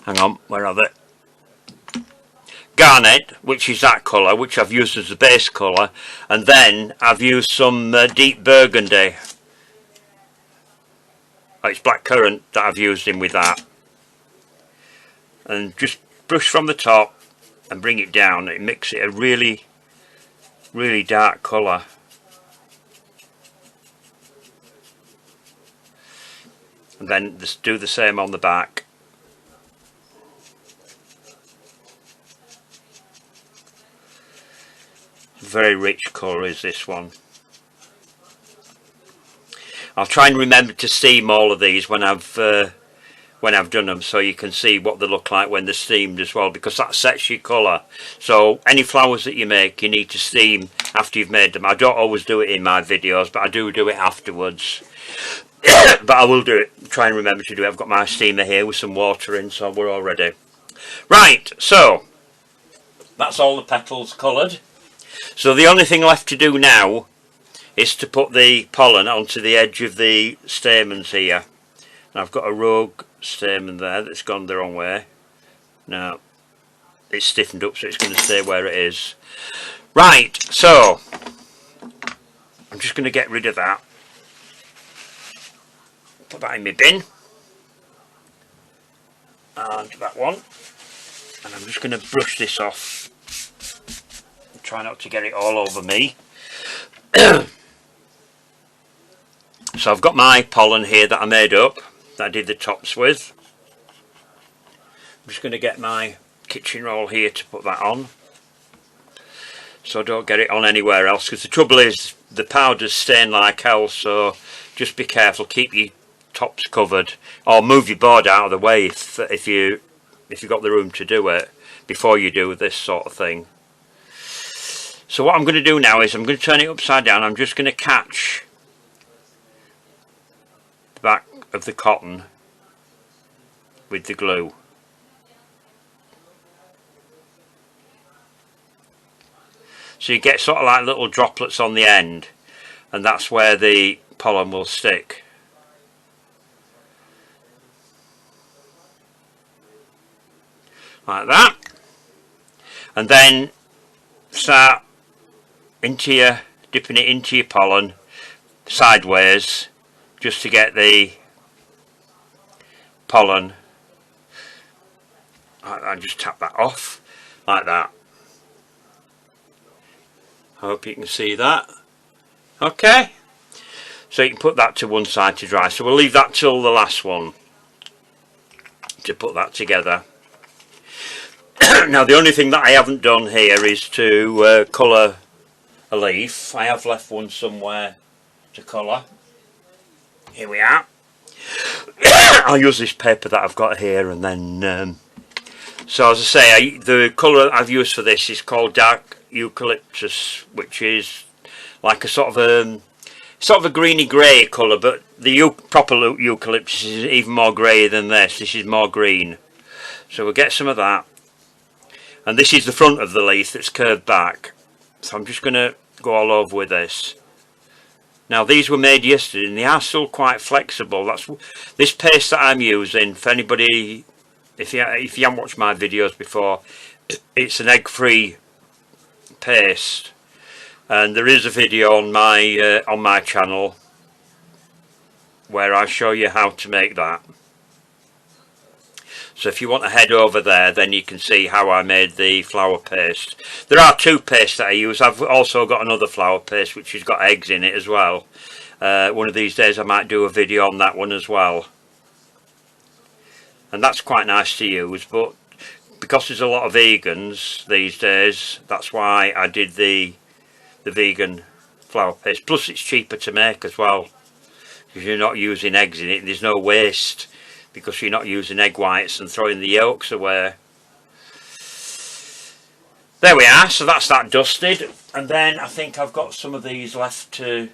on, where are they? Garnet, which is that colour, which I've used as the base colour, and then I've used some deep burgundy. It's blackcurrant that I've used in with that. And just brush from the top and bring it down. It makes it a really, really dark colour. And then just do the same on the back. Very rich colour is this one. I'll try and remember to steam all of these when I've done them, so you can see what they look like when they're steamed as well, because that sets your colour. So any flowers that you make, you need to steam after you've made them. I don't always do it in my videos, but I do it afterwards. But I will do it, try and remember to do it. I've got my steamer here with some water in, so we're all ready. Right, so that's all the petals coloured. So the only thing left to do now is to put the pollen onto the edge of the stamens here. And I've got a rogue stamen there that's gone the wrong way. Now it's stiffened up, so it's going to stay where it is. Right, so I'm just going to get rid of that. Put that in my bin. And that one. And I'm just going to brush this off. try not to get it all over me. So I've got my pollen here that I made up, that I did the tops with. I'm just going to get my kitchen roll here to put that on, so I don't get it on anywhere else, because the trouble is the powders stain like hell, so just be careful, keep your tops covered, or move your board out of the way if you've got the room to do it before you do this sort of thing. So what I'm going to do now is I'm going to turn it upside down. I'm just going to catch the back of the cotton with the glue. So you get sort of like little droplets on the end, and that's where the pollen will stick. Like that. And then start dipping it into your pollen sideways, just to get the pollen. I just tap that off like that. I hope you can see that. Okay, so you can put that to one side to dry. So we'll leave that till the last one to put that together. Now the only thing that I haven't done here is to colour a leaf. I have left one somewhere to colour. Here we are. I'll use this paper that I've got here, and then so as I say, the colour I've used for this is called dark eucalyptus, which is like a sort of a greeny grey colour, but the proper eucalyptus is even more grey than this. This is more green. So we'll get some of that, and this is the front of the leaf that's curved back, so I'm just going to go all over with this. Now these were made yesterday and they are still quite flexible. That's this paste that I'm using. For anybody, if you haven't watched my videos before, it's an egg-free paste, and there is a video on my channel where I show you how to make that. So if you want to head over there, then you can see how I made the flour paste. There are two pastes that I use. I've also got another flour paste which has got eggs in it as well. One of these days I might do a video on that one as well. And that's quite nice to use, but because there's a lot of vegans these days, that's why I did the vegan flour paste. Plus it's cheaper to make as well, because you're not using eggs in it. There's no waste, because you're not using egg whites and throwing the yolks away. There we are, so that's that dusted. And then I think I've got some of these left to,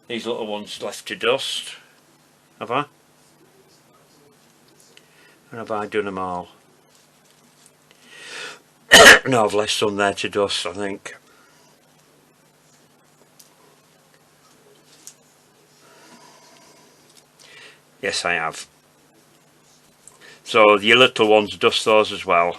these little ones left to dust. Have I? Or have I done them all? No, I've left some there to dust, I think. Yes, I have. So your little ones, dust those as well.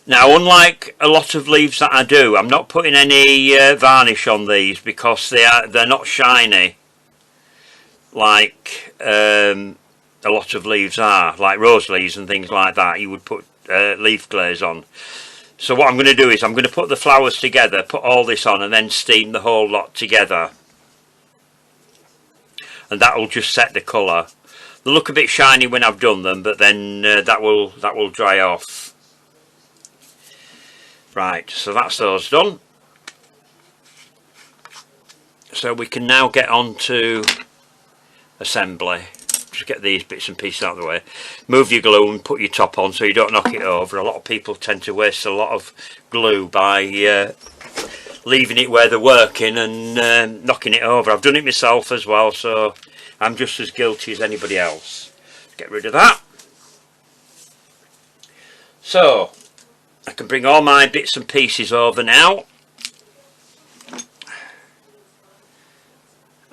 Now, unlike a lot of leaves that I do, I'm not putting any varnish on these, because they're not shiny like a lot of leaves are, like rose leaves and things like that. You would put leaf glaze on. So what I'm going to do is I'm going to put the flowers together, put all this on, and then steam the whole lot together, and that will just set the colour. They look a bit shiny when I've done them, but then that will dry off. Right, so that's those done. So we can now get on to assembly. Just get these bits and pieces out of the way. Move your glue and put your top on so you don't knock it over. A lot of people tend to waste a lot of glue by leaving it where they're working and knocking it over. I've done it myself as well, so I'm just as guilty as anybody else. Get rid of that. So I can bring all my bits and pieces over now,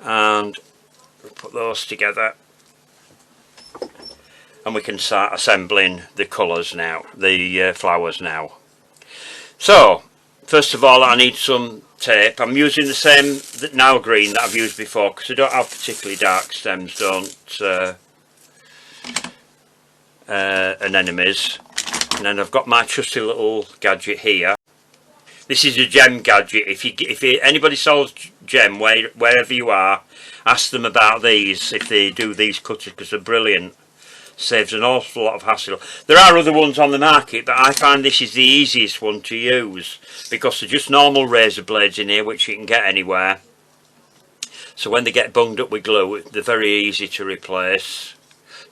and put those together, and we can start assembling the colours now, the flowers now. So first of all, I need some tape. I'm using the same Nile green that I've used before, because I don't have particularly dark stems, anemones. And then I've got my trusty little gadget here, This is a gem gadget. If anybody sells gem wherever you are, ask them about these if they do these cutters, because they're brilliant. Saves an awful lot of hassle. There are other ones on the market, but I find this is the easiest one to use because they're just normal razor blades in here, which you can get anywhere. So when they get bunged up with glue, they're very easy to replace.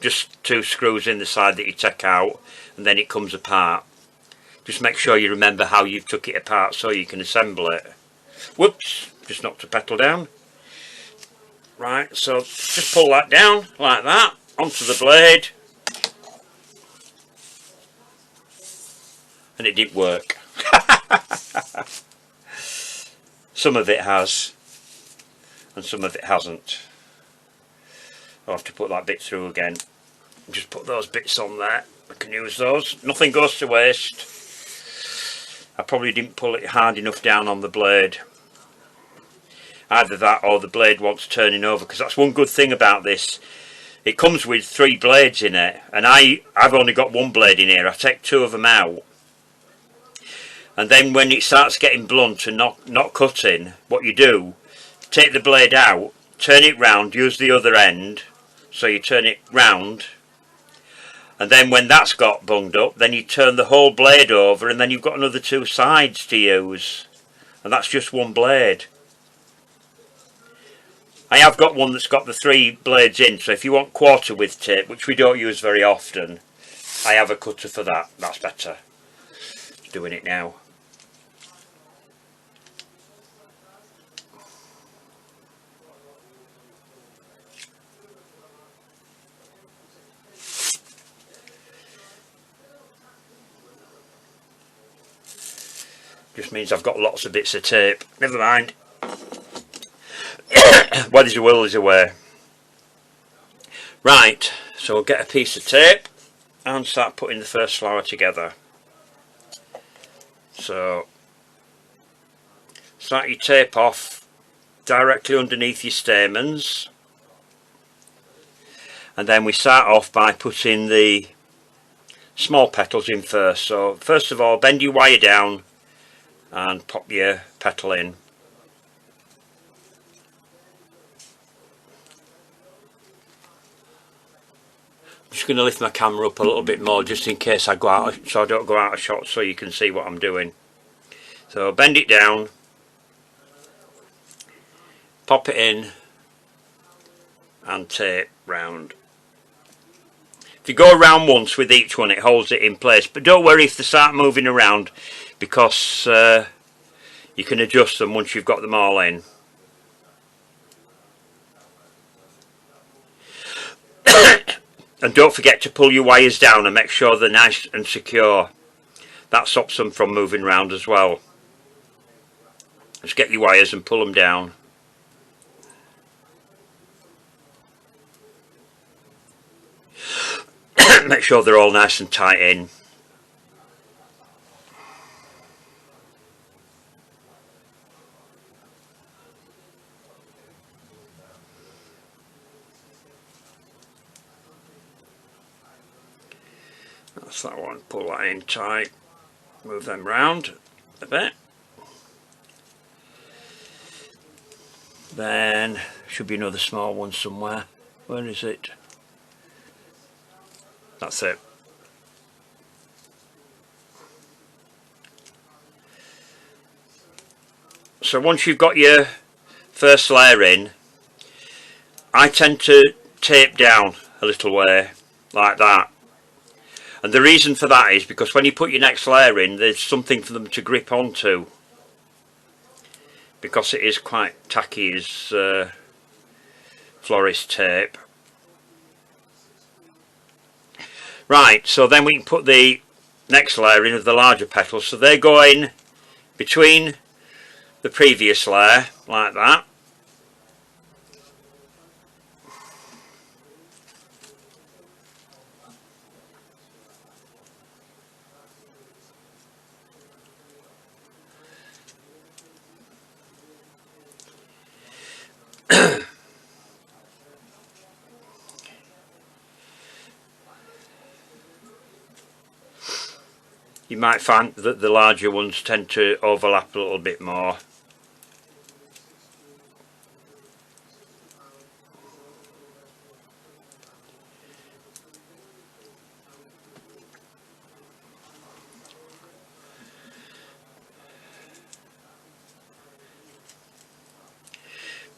Just 2 screws in the side that you take out, and then it comes apart. Just make sure you remember how you took it apart so you can assemble it. Whoops, just knocked the petal down. Right, so just pull that down like that onto the blade, and it didn't work. Some of it has, and some of it hasn't. I'll have to put that bit through again. Just put those bits on there. I can use those. Nothing goes to waste. I probably didn't pull it hard enough down on the blade. Either that or the blade wants turning over, because that's one good thing about this. It comes with 3 blades in it, and I've only got 1 blade in here. I take 2 of them out, and then when it starts getting blunt and not cutting, what you do, take the blade out, turn it round, use the other end, so you turn it round, and then when that's got bunged up, then you turn the whole blade over, and then you've got another 2 sides to use, and that's just 1 blade. I have got one that's got the 3 blades in, so if you want quarter width tape, which we don't use very often, I have a cutter for that. That's better. Doing it now. Just means I've got lots of bits of tape. Never mind. Where there's a will there's a way. Right, so we'll get a piece of tape and start putting the first flower together. So start your tape off directly underneath your stamens, and then we start off by putting the small petals in first. So first of all, bend your wire down and pop your petal in. I'm just going to lift my camera up a little bit more just in case I go out, so I don't go out of shot, so you can see what I'm doing. So bend it down, pop it in, and tape round. If you go around once with each one, it holds it in place, but don't worry if they start moving around, because you can adjust them once you've got them all in. And don't forget to pull your wires down and make sure they're nice and secure. That stops them from moving around as well. Just get your wires and pull them down. Make sure they're all nice and tight in. That's that one. Pull that in tight. Move them round a bit. Then should be another small one somewhere. Where is it? That's it. So once you've got your first layer in, I tend to tape down a little way like that. And the reason for that is because when you put your next layer in, there's something for them to grip onto, because it is quite tacky as florist tape. Right, so then we can put the next layer in of the larger petals, so they go in between the previous layer like that. you might find that the larger ones tend to overlap a little bit more.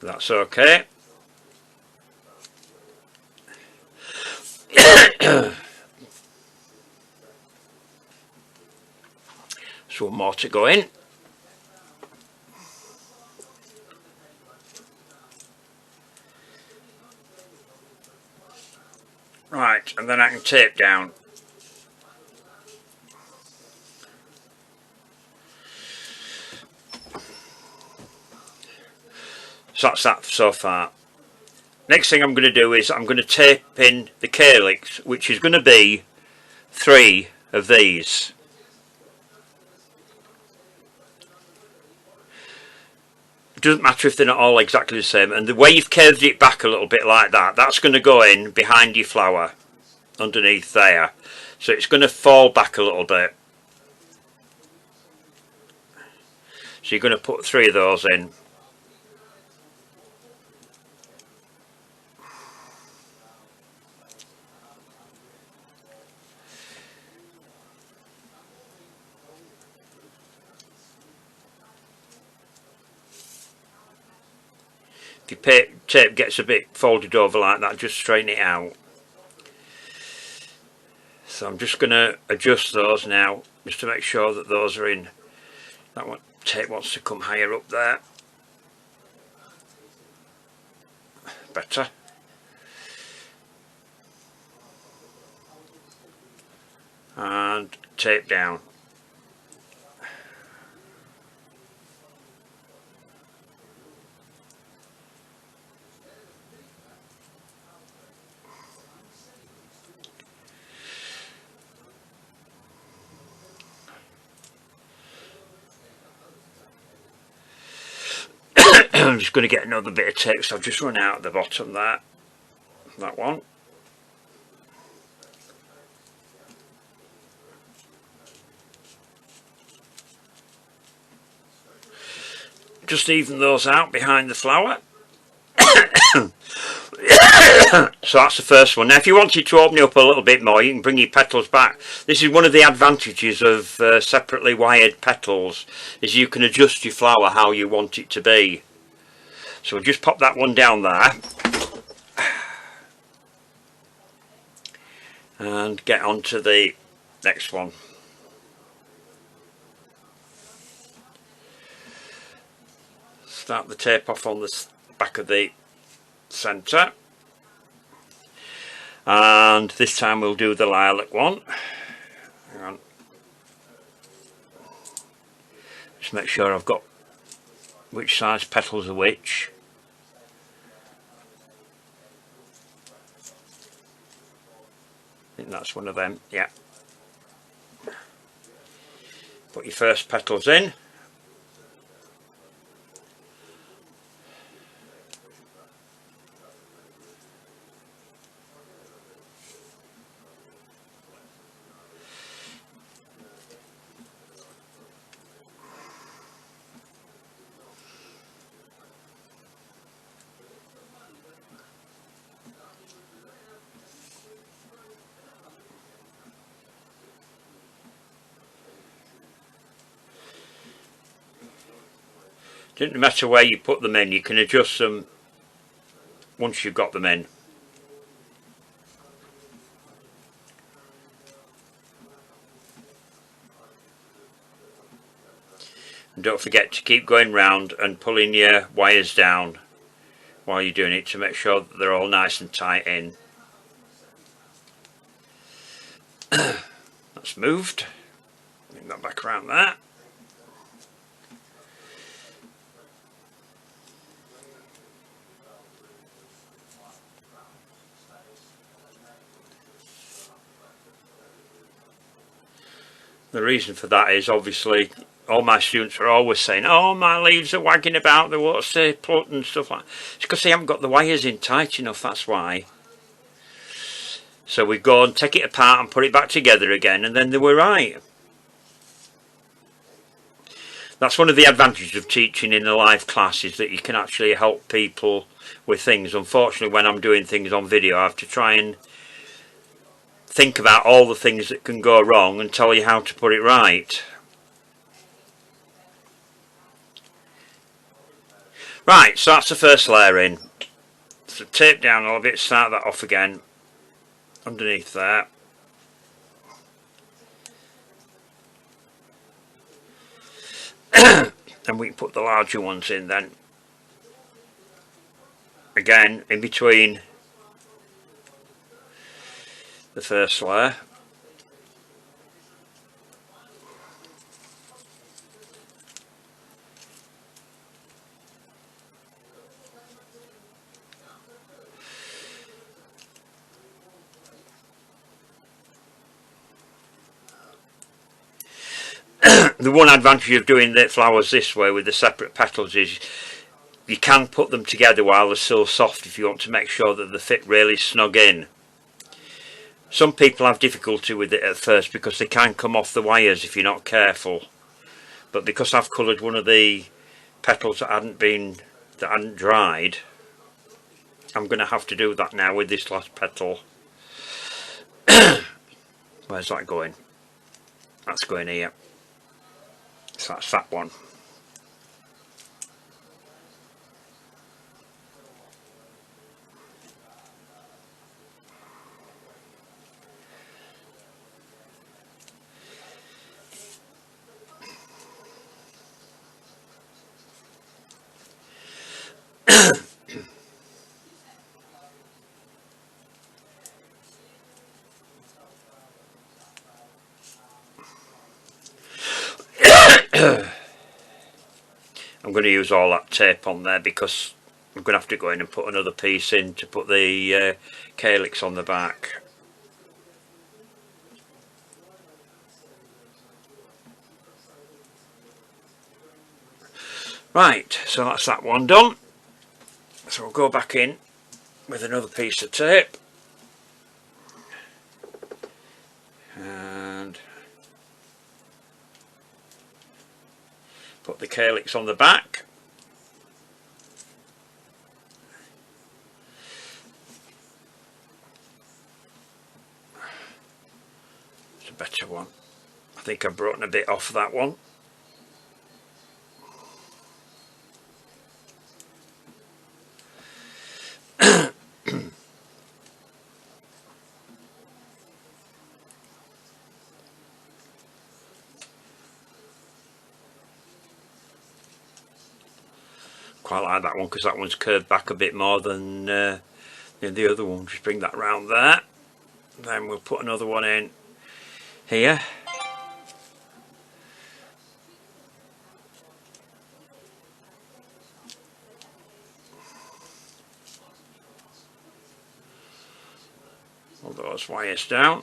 That's okay. So more to go in. Right, and then I can tape down. So that's that so far. Next thing I'm going to do is I'm going to tape in the calyx, which is going to be 3 of these. It doesn't matter if they're not all exactly the same, and the way you've curved it back a little bit like that, that's going to go in behind your flower, underneath there. So it's going to fall back a little bit. So you're going to put 3 of those in. If your tape gets a bit folded over like that, just straighten it out. So I'm just going to adjust those now, just to make sure that those are in. That one, tape wants to come higher up there. Better. And tape down. I'm just going to get another bit of tape, so I've just run out at the bottom there. That one. Just even those out behind the flower. So that's the first one. Now if you wanted to open it up a little bit more, you can bring your petals back. This is one of the advantages of separately wired petals, is you can adjust your flower how you want it to be. So we'll just pop that one down there and get on to the next one. Start the tape off on the back of the centre, and this time we'll do the lilac one. Hang on. Just make sure I've got which size petals are which. I think that's one of them, yeah. Put your first petals in. Doesn't matter where you put them in, you can adjust them once you've got them in. And don't forget to keep going round and pulling your wires down while you're doing it to make sure that they're all nice and tight in. That's moved. Bring that back around there. The reason for that is obviously all my students are always saying, oh, my leaves are wagging about, they won't stay put and stuff like that. It's because they haven't got the wires in tight enough, that's why. So we go and take it apart and put it back together again, and then they were right. That's one of the advantages of teaching in a live class, is that you can actually help people with things. Unfortunately, when I'm doing things on video, I have to try and think about all the things that can go wrong and tell you how to put it right. Right, so that's the first layer in. So tape down a little bit, start that off again underneath there. And we can put the larger ones in then. Again, in between the first layer. The one advantage of doing the flowers this way with the separate petals is you can put them together while they're still soft if you want to make sure that they fit really snug in. Some people have difficulty with it at first because they can come off the wires if you're not careful. But because I've coloured one of the petals that hadn't dried, I'm going to have to do that now with this last petal. Where's that going? That's going here. So that's that one. I'm going to use all that tape on there because I'm going to have to go in and put another piece in to put the calyx on the back. Right, so that's that one done. So we'll go back in with another piece of tape and put the calyx on the back. It's a better one. I think I've broken a bit off that one. Quite like that one because that one's curved back a bit more than the other one. Just bring that round there. Then we'll put another one in here. All those wires down.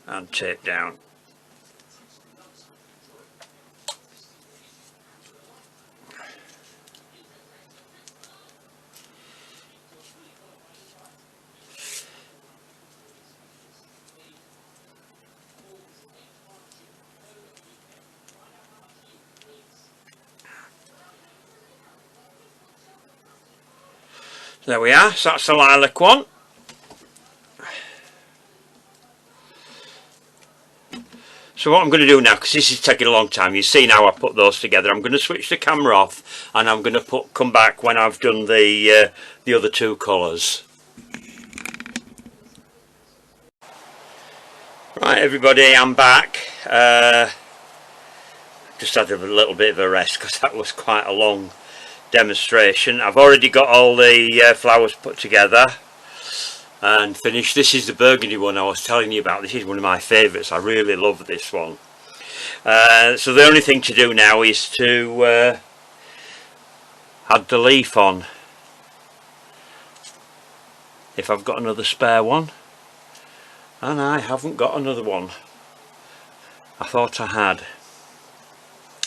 And tape down. There we are, so that's the lilac one. So what I'm going to do now, because this is taking a long time, you've seen how I put those together, I'm going to switch the camera off and I'm going to come back when I've done the other two colours. Right everybody, I'm back. Just had a little bit of a rest because that was quite a long demonstration. I've already got all the flowers put together and finished. This is the burgundy one I was telling you about. This is one of my favourites. I really love this one. So the only thing to do now is to add the leaf on, if I've got another spare one, and I haven't got another one. I thought I had.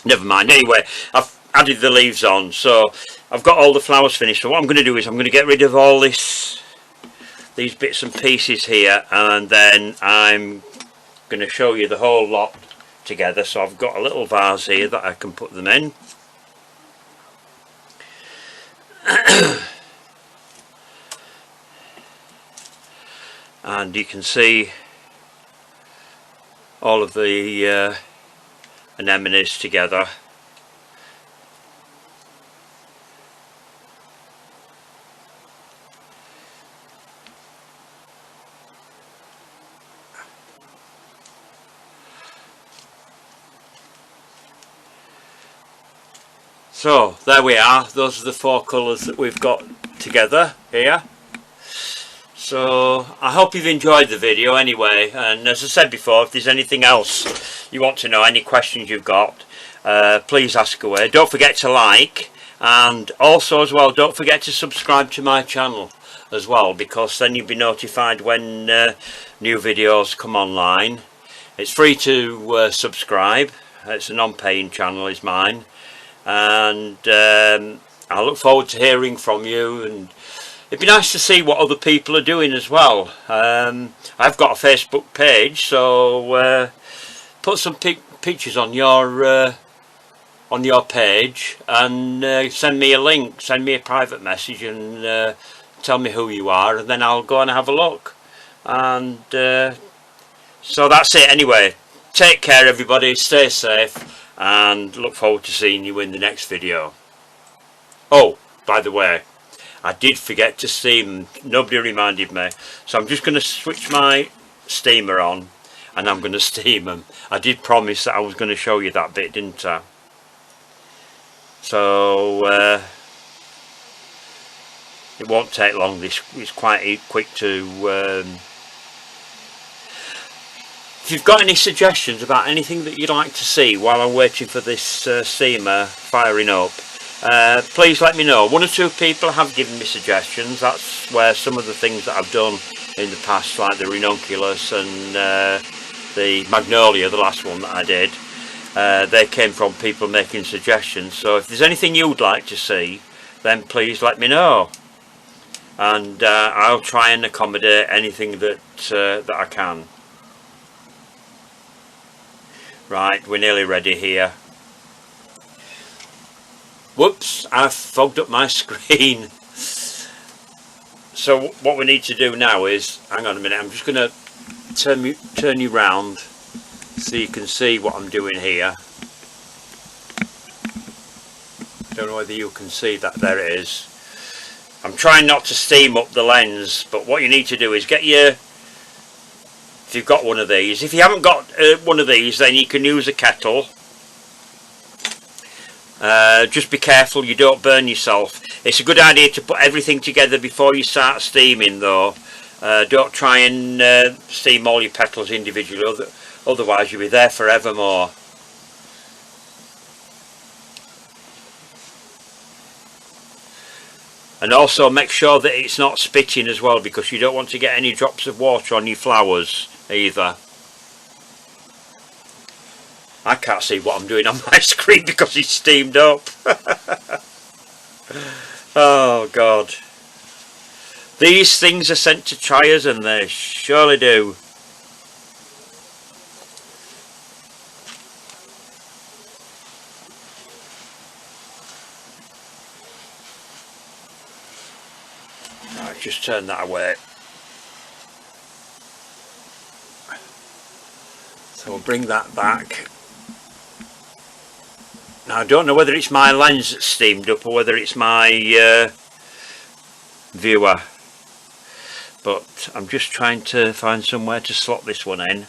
Never mind. Anyway, I've added the leaves on, so I've got all the flowers finished. So what I'm going to do is I'm going to get rid of all these bits and pieces here, and then I'm going to show you the whole lot together. So I've got a little vase here that I can put them in. And you can see all of the anemones together. So there we are, those are the 4 colours that we've got together here. So I hope you've enjoyed the video anyway, and as I said before, if there's anything else you want to know, any questions you've got, please ask away. Don't forget to like, and also as well, don't forget to subscribe to my channel as well, because then you'll be notified when new videos come online. It's free to subscribe. It's a non-paying channel, is mine. And I look forward to hearing from you, and it'd be nice to see what other people are doing as well. I've got a Facebook page, so put some pictures on your page, and send me a link, send me a private message, and tell me who you are, and then I'll go and have a look. And so that's it anyway. Take care everybody, stay safe, and look forward to seeing you in the next video. Oh, by the way, I did forget to steam. Nobody reminded me, so I'm just going to switch my steamer on and I'm going to steam them. I did promise that I was going to show you that bit, didn't I? So it won't take long. This is quite quick to if you've got any suggestions about anything that you'd like to see while I'm waiting for this steamer firing up, please let me know. 1 or 2 people have given me suggestions. That's where some of the things that I've done in the past, like the ranunculus and the magnolia, the last one that I did, they came from people making suggestions. So if there's anything you'd like to see, then please let me know, and I'll try and accommodate anything that that I can. Right, we're nearly ready here. Whoops, I've fogged up my screen. So what we need to do now is, hang on a minute, I'm just going to turn you round so you can see what I'm doing here. Don't know whether you can see that. There it is. I'm trying not to steam up the lens, but what you need to do is get your, if you've got one of these. If you haven't got one of these, then you can use a kettle. Just be careful you don't burn yourself. It's a good idea to put everything together before you start steaming though. Don't try and steam all your petals individually, otherwise you'll be there forevermore. And also make sure that it's not spitting as well, because you don't want to get any drops of water on your flowers either. I can't see what I'm doing on my screen because it's steamed up. Oh God. These things are sent to try us, and they surely do. Right, just turn that away. So we'll bring that back. Now I don't know whether it's my lens that's steamed up or whether it's my viewer, but I'm just trying to find somewhere to slot this one in.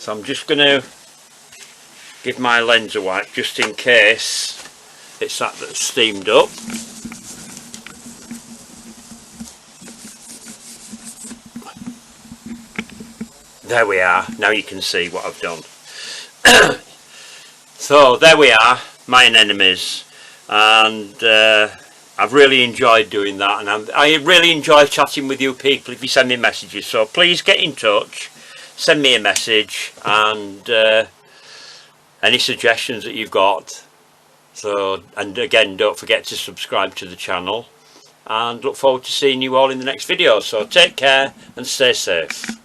So I'm just going to give my lens a wipe just in case it's that's steamed up. There we are. Now you can see what I've done. So there we are, my anemones, and I've really enjoyed doing that, and I really enjoy chatting with you people if you send me messages. So please get in touch, send me a message, and any suggestions that you've got. So, and again, don't forget to subscribe to the channel, and look forward to seeing you all in the next video. So take care and stay safe.